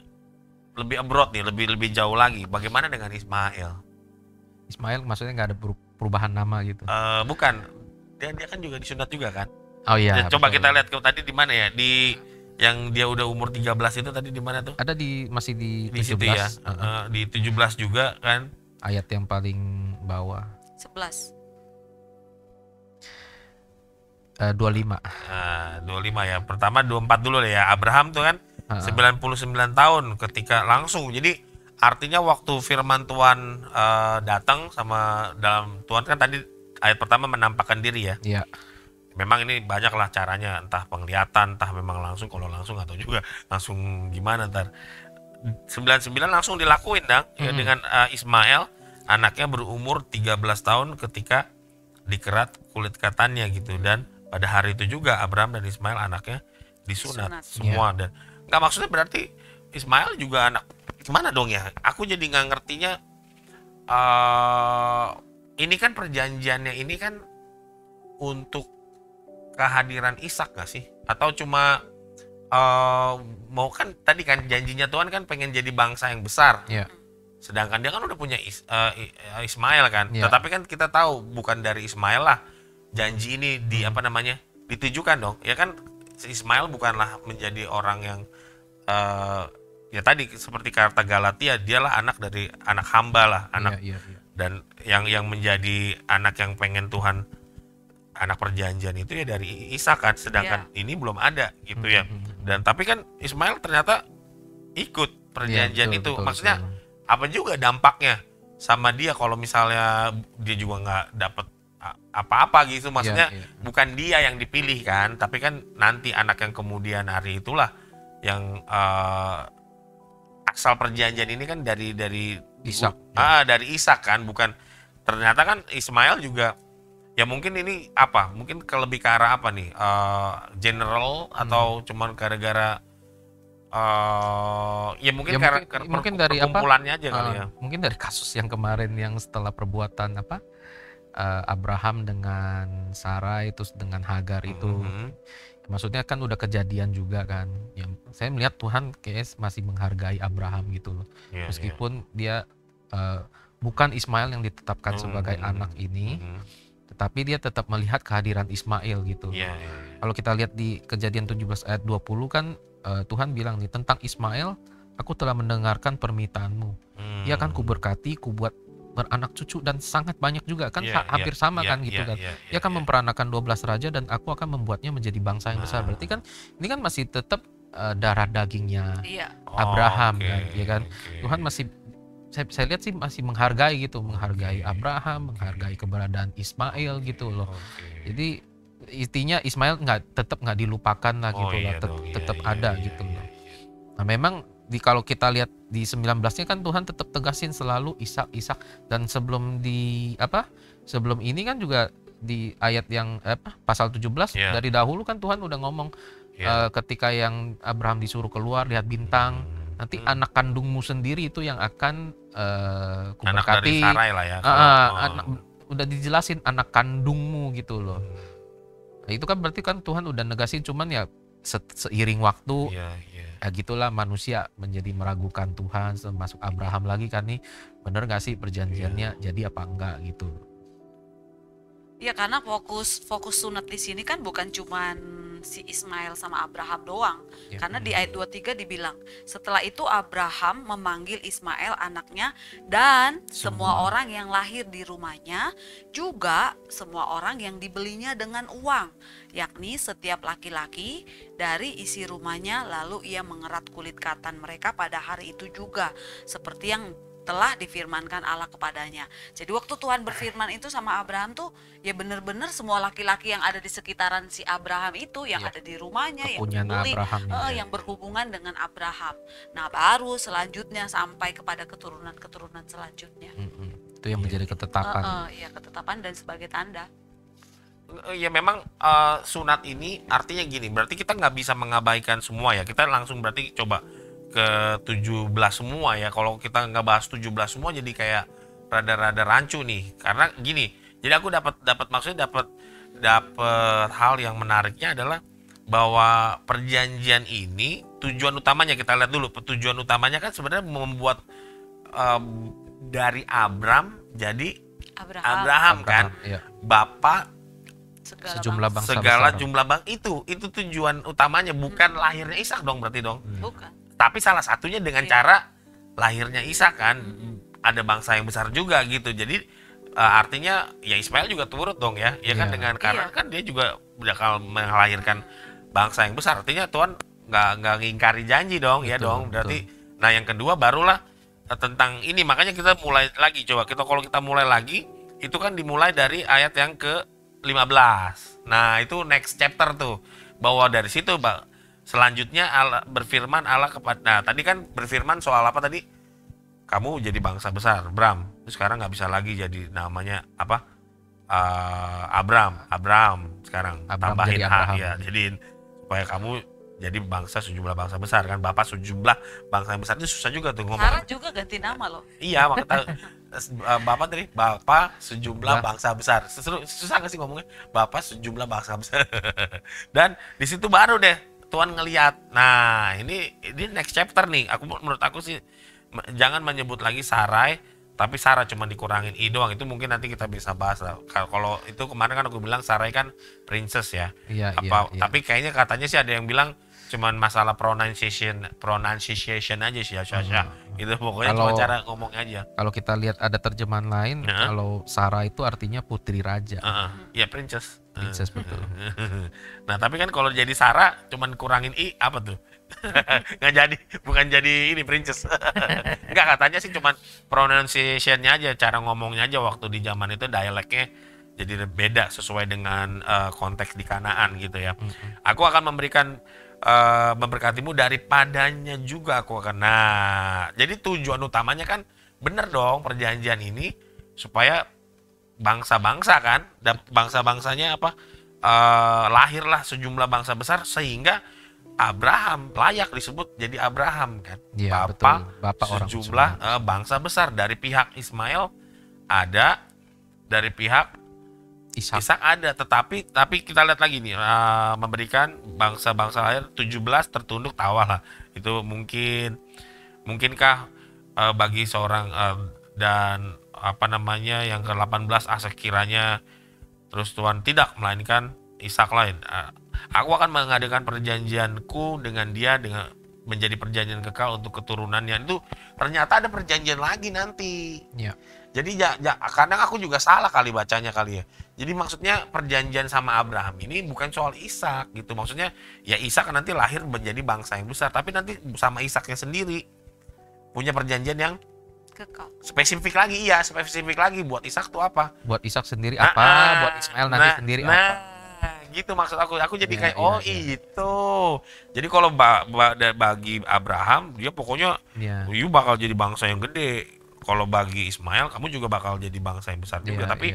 lebih abroad nih, lebih jauh lagi. Bagaimana dengan Ismail maksudnya nggak ada perubahan nama gitu? Bukan, dia kan juga disunat juga kan. Oh iya. Coba kita lihat tadi di mana ya, di yang dia udah umur 13 itu tadi di mana tuh? Ada masih di 17 situ ya. Di 17 juga kan. Ayat yang paling bawah. 11. 25. 25 ya. Pertama 24 dulu deh ya. Abraham tuh kan 99 tahun ketika langsung. Jadi artinya waktu firman Tuhan datang sama dalam Tuhan kan tadi ayat pertama menampakkan diri ya. Iya. Memang ini banyaklah caranya, entah penglihatan, entah memang langsung, kalau langsung atau juga langsung gimana ntar. 99 langsung dilakuin ya, dengan Ismail, anaknya berumur 13 tahun ketika dikerat kulit katannya gitu. Dan pada hari itu juga Abraham dan Ismail anaknya disunat semua. Dan nggak, maksudnya berarti Ismail juga anak gimana dong ya? Aku jadi nggak ngertinya. Ini kan perjanjiannya ini kan untuk kehadiran Ishak nggak sih? Atau cuma mau kan tadi kan janjinya Tuhan kan pengen jadi bangsa yang besar. Yeah. Sedangkan dia kan udah punya Ismail kan. Yeah. Tetapi kan kita tahu bukan dari Ismail lah janji ini ditujukan dong. Ya kan Ismail bukanlah menjadi orang yang ya tadi seperti kata Galatia, dialah anak dari anak hamba lah, anak. Dan yang menjadi anak yang pengen Tuhan anak perjanjian itu ya dari Ishak kan, sedangkan ini belum ada gitu ya. Dan tapi kan Ismail ternyata ikut perjanjian itu. Betul, maksudnya apa juga dampaknya sama dia kalau misalnya dia juga nggak dapet apa-apa gitu, maksudnya bukan dia yang dipilih kan, tapi kan nanti anak yang kemudian hari itulah yang asal perjanjian ini kan dari Ishak. Dari Ishak kan, bukan. Ternyata kan Ismail juga ya mungkin ini apa? Mungkin lebih ke arah apa nih? General atau cuman gara-gara ya mungkin dari perkumpulannya aja kali ya. Mungkin dari kasus yang kemarin yang setelah perbuatan Abraham dengan Sarah itu dengan Hagar itu. Maksudnya kan udah kejadian juga kan. Ya, saya melihat Tuhan kayak masih menghargai Abraham gitu loh. Meskipun dia bukan Ismail yang ditetapkan sebagai anak ini, tetapi dia tetap melihat kehadiran Ismail gitu. Kalau kita lihat di Kejadian 17 ayat 20 kan Tuhan bilang nih tentang Ismail, aku telah mendengarkan permintaanmu. Ia kan kuberkati, kubuat beranak cucu dan sangat banyak juga kan, hampir sama kan gitu kan. Dia akan memperanakan 12 raja dan aku akan membuatnya menjadi bangsa yang besar. Berarti kan ini kan masih tetap darah dagingnya Abraham kan, ya kan. Tuhan masih saya lihat sih masih menghargai gitu, menghargai Abraham, menghargai keberadaan Ismail gitu loh. Jadi intinya Ismail tetap nggak dilupakan lah gitu loh, tetap ada gitu loh. Nah memang kalau kita lihat di 19-nya kan Tuhan tetap tegasin selalu Ishak. Dan sebelum ini kan juga di ayat yang pasal 17 dari dahulu kan Tuhan udah ngomong ketika yang Abraham disuruh keluar lihat bintang, nanti anak kandungmu sendiri itu yang akan kuberkati. Anak dari Sarai lah ya. Udah dijelasin anak kandungmu gitu loh. Nah, itu kan berarti kan Tuhan udah negasin, cuman ya seiring waktu ya gitulah manusia menjadi meragukan Tuhan, termasuk Abraham lagi kan nih, bener gak sih perjanjiannya jadi apa enggak gitu. Ya karena fokus sunat di sini kan bukan cuman si Ismail sama Abraham doang. Karena di ayat 23 dibilang, setelah itu Abraham memanggil Ismail anaknya dan semua orang yang lahir di rumahnya, juga semua orang yang dibelinya dengan uang, yakni setiap laki-laki dari isi rumahnya, lalu ia mengerat kulit katan mereka pada hari itu juga, seperti yang telah difirmankan Allah kepadanya. Jadi waktu Tuhan berfirman itu sama Abraham tuh ya benar-benar semua laki-laki yang ada di sekitaran si Abraham itu, yang ada di rumahnya, yang dibeli, yang berhubungan dengan Abraham. Nah baru selanjutnya sampai kepada keturunan-keturunan selanjutnya. Itu yang menjadi ketetapan. Ketetapan dan sebagai tanda. Ya memang sunat ini artinya gini, berarti kita nggak bisa mengabaikan semua ya. Kita langsung berarti coba ke 17 semua ya. Kalau kita nggak bahas 17 semua jadi kayak rada-rada rancu nih. Karena gini, jadi aku dapat hal yang menariknya adalah bahwa perjanjian ini tujuan utamanya, kita lihat dulu tujuan utamanya kan sebenarnya membuat dari Abram jadi Abraham kan, bapak segala jumlah bangsa. Itu tujuan utamanya, bukan lahirnya Ishak dong berarti dong. Bukan. Tapi salah satunya dengan cara lahirnya Ishak kan, ada bangsa yang besar juga gitu. Jadi artinya ya Ismail juga turut dong ya, kan dengan karena kan dia juga bakal melahirkan bangsa yang besar. Artinya Tuhan nggak ngingkari janji dong, betul, ya dong. Berarti nah yang kedua barulah tentang ini, makanya kita mulai lagi coba kalau kita mulai lagi itu kan dimulai dari ayat yang ke-15. Nah itu next chapter tuh, bahwa dari situ selanjutnya Allah berfirman kepada, nah tadi kan berfirman soal apa tadi? Kamu jadi bangsa besar, Bram. Terus sekarang nggak bisa lagi jadi namanya apa? Abraham. Sekarang tambahin ya, jadiin supaya kamu jadi sejumlah bangsa besar kan. Bapak sejumlah bangsa besar itu susah juga tuh ngomong. Sarah juga ganti nama loh. Iya, makanya Bapak sejumlah bangsa besar. Susah nggak sih ngomongnya? Bapak sejumlah bangsa besar. Dan di situ baru deh Tuhan ngelihat, nah ini next chapter nih. Menurut aku sih jangan menyebut lagi Sarai, tapi Sarah cuma dikurangin i doang. Itu mungkin nanti kita bisa bahas lah. Kalau itu kemarin kan aku bilang Sarai kan princess ya. Iya. Tapi kayaknya katanya sih ada yang bilang cuman masalah pronunciation aja sih ya. Itu pokoknya cuma cara ngomong aja. Kalau kita lihat ada terjemahan lain, kalau Sarah itu artinya putri raja. Iya princess. Princess betul. Nah tapi kan kalau jadi Sarah cuman kurangin i apa tuh? Nggak jadi, bukan jadi ini princess. Nggak, katanya sih cuman pronunciation-nya aja, cara ngomongnya aja waktu di zaman itu dialeknya jadi beda sesuai dengan konteks di Kanaan gitu ya. Aku akan memberikan memberkatimu daripadanya juga aku akan. Nah, jadi tujuan utamanya kan bener dong perjanjian ini supaya bangsa-bangsa kan, dan bangsa-bangsanya apa lahirlah sejumlah bangsa besar sehingga Abraham layak disebut jadi Abraham kan, Ya, bapak, betul. Bapak orang sejumlah bangsa besar. Dari pihak Ismail ada, dari pihak Ishak ada, tetapi kita lihat lagi nih memberikan bangsa-bangsa lain 17 tertunduk tawah lah. Itu mungkinkah bagi seorang dan apa namanya yang ke-18 sekiranya terus Tuhan tidak melainkan Ishak lain. Aku akan mengadakan perjanjianku dengan dia dengan menjadi perjanjian kekal untuk keturunannya. Itu ternyata ada perjanjian lagi nanti. Ya. Jadi kadang aku juga salah kali bacanya kali ya. Jadi maksudnya perjanjian sama Abraham ini bukan soal Ishak gitu. Maksudnya ya Ishak nanti lahir menjadi bangsa yang besar, tapi nanti sama Ishaknya sendiri punya perjanjian yang Kekal. spesifik lagi. Iya, spesifik lagi buat Ishak tuh apa? Buat Ishak sendiri apa, buat Ismail nanti sendiri apa. Gitu maksud aku jadi Ya, kayak ya, itu. Jadi kalau bagi Abraham dia pokoknya Ya. you bakal jadi bangsa yang gede. Kalau bagi Ismail kamu juga bakal jadi bangsa yang besar juga. Tapi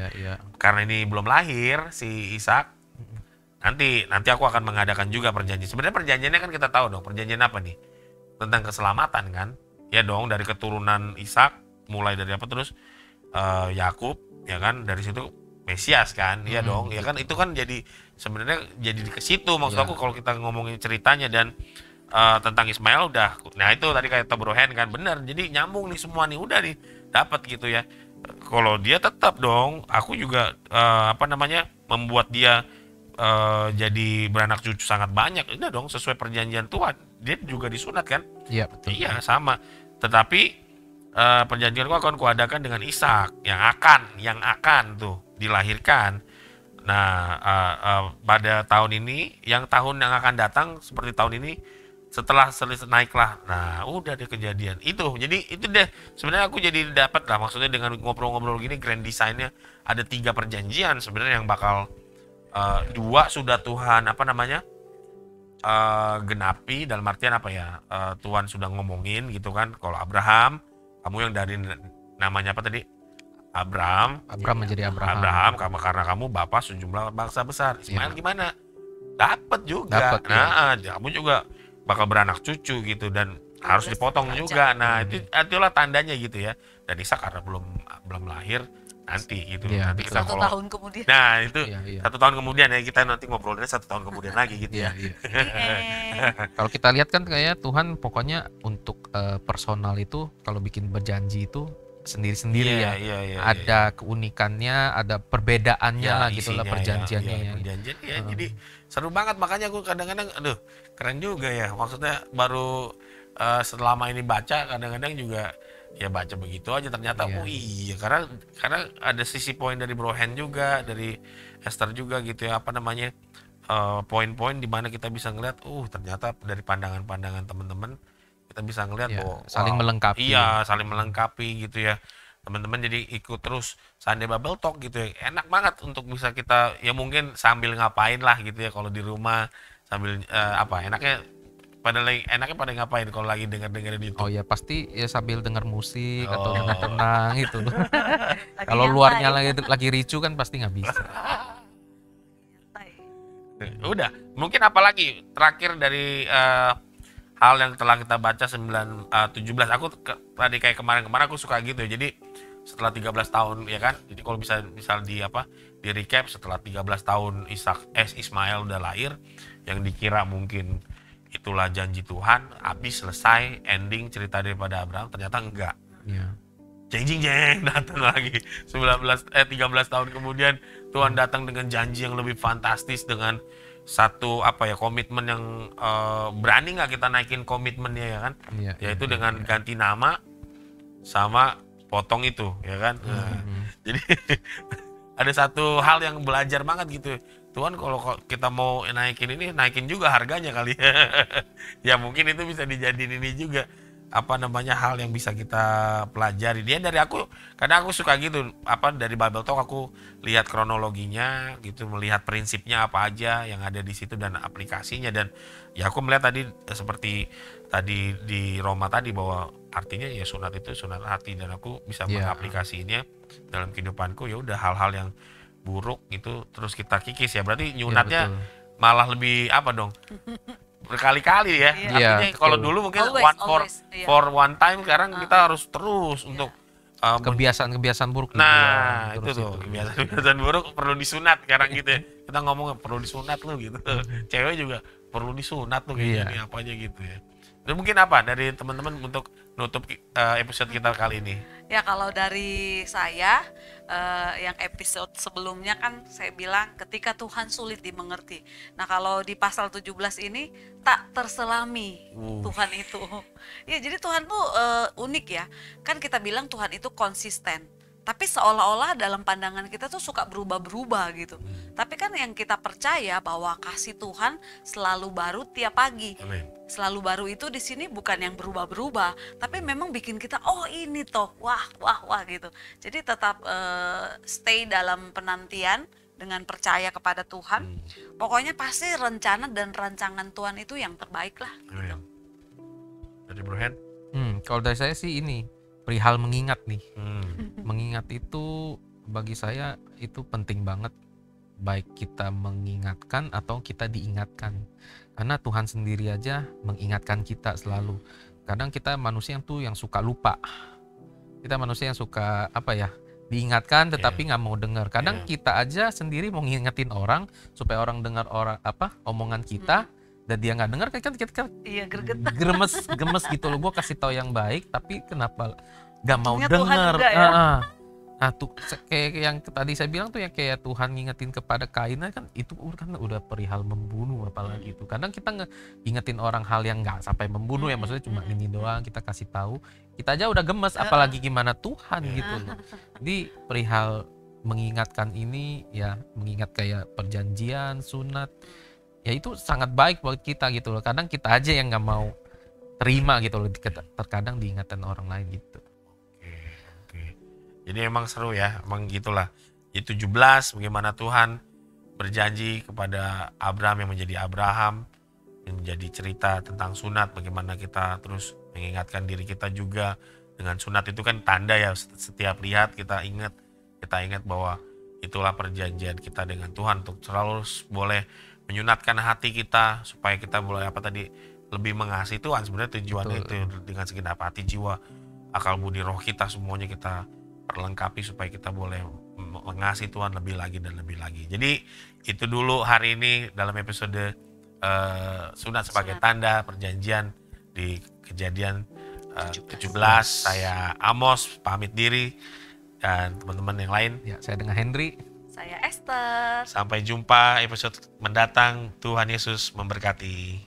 karena ini belum lahir si Ishak, nanti aku akan mengadakan juga perjanjian. Sebenarnya perjanjiannya kan kita tahu dong, perjanjian apa nih? Tentang keselamatan kan? Ya dong, dari keturunan Ishak mulai dari apa terus Yakub ya kan, dari situ Mesias kan, iya dong, ya kan itu kan jadi sebenarnya jadi ke situ maksud aku kalau kita ngomongin ceritanya. Dan tentang Ismail udah, nah itu tadi kayak Tobrohen kan bener, jadi nyambung nih semua nih, udah nih dapat gitu ya. Kalau dia tetap dong, aku juga membuat dia jadi beranak cucu sangat banyak, udah dong sesuai perjanjian Tuhan, dia juga disunat kan. Iya betul. Iya sama, tetapi perjanjianku akan kuadakan dengan Ishak yang akan tuh dilahirkan. Nah pada tahun ini, tahun yang akan datang seperti tahun ini, setelah selesai naiklah. Nah udah deh kejadian itu. Jadi itu deh sebenarnya aku jadi dapat lah, maksudnya dengan ngobrol-ngobrol gini grand design-nya ada 3 perjanjian sebenarnya yang bakal 2 sudah Tuhan genapi, dalam artian apa ya, Tuhan sudah ngomongin gitu kan. Kalau Abraham, kamu yang dari namanya apa tadi, Abraham menjadi Abraham. Karena kamu bapak sejumlah bangsa besar. Ismail gimana? Dapat juga. Kamu juga bakal beranak cucu gitu, dan harus dipotong juga. Nah itulah tandanya gitu ya. Dan Ishak karena belum lahir nanti gitu. Nanti kita 1 tahun kemudian. Nah itu 1 tahun kemudian ya, kita nanti ngobrolnya 1 tahun kemudian lagi gitu ya. Kalau kita lihat kan kayak Tuhan pokoknya untuk personal itu kalau bikin berjanji itu sendiri-sendiri ya. Ada keunikannya, ada perbedaannya lah gitulah perjanjiannya ya. Perjanjian ya. Jadi seru banget, makanya aku kadang-kadang keren juga ya. Maksudnya baru selama ini baca kadang-kadang juga ya baca begitu aja, ternyata iya karena ada sisi poin dari Brohen juga, dari Esther juga gitu ya, poin-poin di mana kita bisa ngeliat ternyata dari pandangan-pandangan teman-teman kita bisa ngeliat bahwa saling melengkapi. Iya, saling melengkapi gitu ya. Teman-teman jadi ikut terus Sunday Bible Talk gitu ya. Enak banget untuk bisa kita ya mungkin sambil ngapain lah gitu ya, kalau di rumah sambil enaknya pada ngapain kalau lagi dengerin itu? Oh ya pasti ya sambil denger musik atau tenang gitu. Kalau luarnya lagi ricu kan pasti nggak bisa. Udah, mungkin apalagi terakhir dari hal yang telah kita baca 17. Aku tadi kayak kemarin aku suka gitu. Jadi setelah 13 tahun ya kan. Jadi kalau misal di recap setelah 13 tahun Ismail udah lahir, yang dikira mungkin itulah janji Tuhan, habis selesai ending cerita daripada Abraham, ternyata enggak. Iya. Jeng datang lagi 13 tahun kemudian Tuhan datang dengan janji yang lebih fantastis, dengan satu komitmen yang berani nggak kita naikin komitmennya ya kan, yaitu dengan ganti nama sama potong itu ya kan. Jadi ada satu hal yang belajar banget gitu, Tuhan kalau kita mau naikin ini, naikin juga harganya kali. Ya mungkin itu bisa dijadiin ini juga hal yang bisa kita pelajari. Dia dari aku, kadang aku suka gitu, dari Bible Talk aku lihat kronologinya gitu, melihat prinsipnya apa aja yang ada di situ dan aplikasinya. Dan ya aku melihat tadi seperti tadi di Roma tadi, bahwa artinya ya sunat itu sunat hati, dan aku bisa mengaplikasinya dalam kehidupanku. Ya udah, hal-hal yang buruk itu terus kita kikis ya, berarti nyunatnya malah lebih berkali-kali ya. Artinya kalau dulu mungkin for one time, sekarang kita harus terus untuk kebiasaan buruk. Nah, itu tuh kebiasaan buruk perlu disunat sekarang gitu ya. Kita ngomong perlu disunat lo gitu. Cewek juga perlu disunat tuh kayak gini apa aja gitu ya. Dan mungkin apa dari teman-teman untuk nutup episode kita kali ini? Ya kalau dari saya, yang episode sebelumnya kan saya bilang ketika Tuhan sulit dimengerti. Nah kalau di pasal 17 ini, tak terselami Tuhan itu. Ya jadi Tuhan tuh unik ya. Kan kita bilang Tuhan itu konsisten. Tapi seolah-olah dalam pandangan kita tuh suka berubah-berubah gitu. Tapi kan yang kita percaya bahwa kasih Tuhan selalu baru tiap pagi. Amen. Selalu baru itu di sini bukan yang berubah-berubah, tapi memang bikin kita oh ini toh, wah gitu. Jadi tetap stay dalam penantian dengan percaya kepada Tuhan. Pokoknya pasti rencana dan rancangan Tuhan itu yang terbaik lah. Gitu. Dari Bro Hen? Kalau dari saya sih ini perihal mengingat nih. Mengingat itu bagi saya itu penting banget, baik kita mengingatkan atau kita diingatkan. Karena Tuhan sendiri aja mengingatkan kita selalu. Kadang kita manusia yang suka lupa. Kita manusia yang suka diingatkan tetapi nggak mau dengar. Kadang kita aja sendiri mau ngingetin orang supaya orang dengar omongan kita, dan dia nggak dengar, kan kita gemes gitu loh. Gue kasih tahu yang baik tapi kenapa nggak mau dengar. Nah tuh kayak yang tadi saya bilang tuh, yang kayak Tuhan ngingetin kepada Kain kan, itu kan udah perihal membunuh. Apalagi itu kadang kita ngingetin orang hal yang nggak sampai membunuh ya, maksudnya cuma ini doang, kita kasih tahu, kita aja udah gemes, apalagi gimana Tuhan gitu loh. Jadi perihal mengingatkan ini ya, mengingat kayak perjanjian, sunat, ya itu sangat baik buat kita gitu loh. Kadang kita aja yang nggak mau terima gitu loh, terkadang diingatkan orang lain gitu. Jadi emang seru ya, emang gitulah. Di 17 bagaimana Tuhan berjanji kepada Abraham yang menjadi Abraham, yang menjadi cerita tentang sunat, bagaimana kita terus mengingatkan diri kita juga dengan sunat. Itu kan tanda ya, setiap lihat kita ingat bahwa itulah perjanjian kita dengan Tuhan, untuk selalu boleh menyunatkan hati kita supaya kita boleh lebih mengasihi Tuhan. Sebenarnya tujuannya itu dengan segenap hati, jiwa, akal, budi, roh kita, semuanya kita perlengkapi supaya kita boleh mengasihi Tuhan lebih lagi dan lebih lagi. Jadi itu dulu hari ini dalam episode sunat sebagai tanda perjanjian di Kejadian 17. Saya Amos pamit diri, dan teman-teman yang lain. Ya, saya dengan Henry. Saya Esther. Sampai jumpa episode mendatang. Tuhan Yesus memberkati.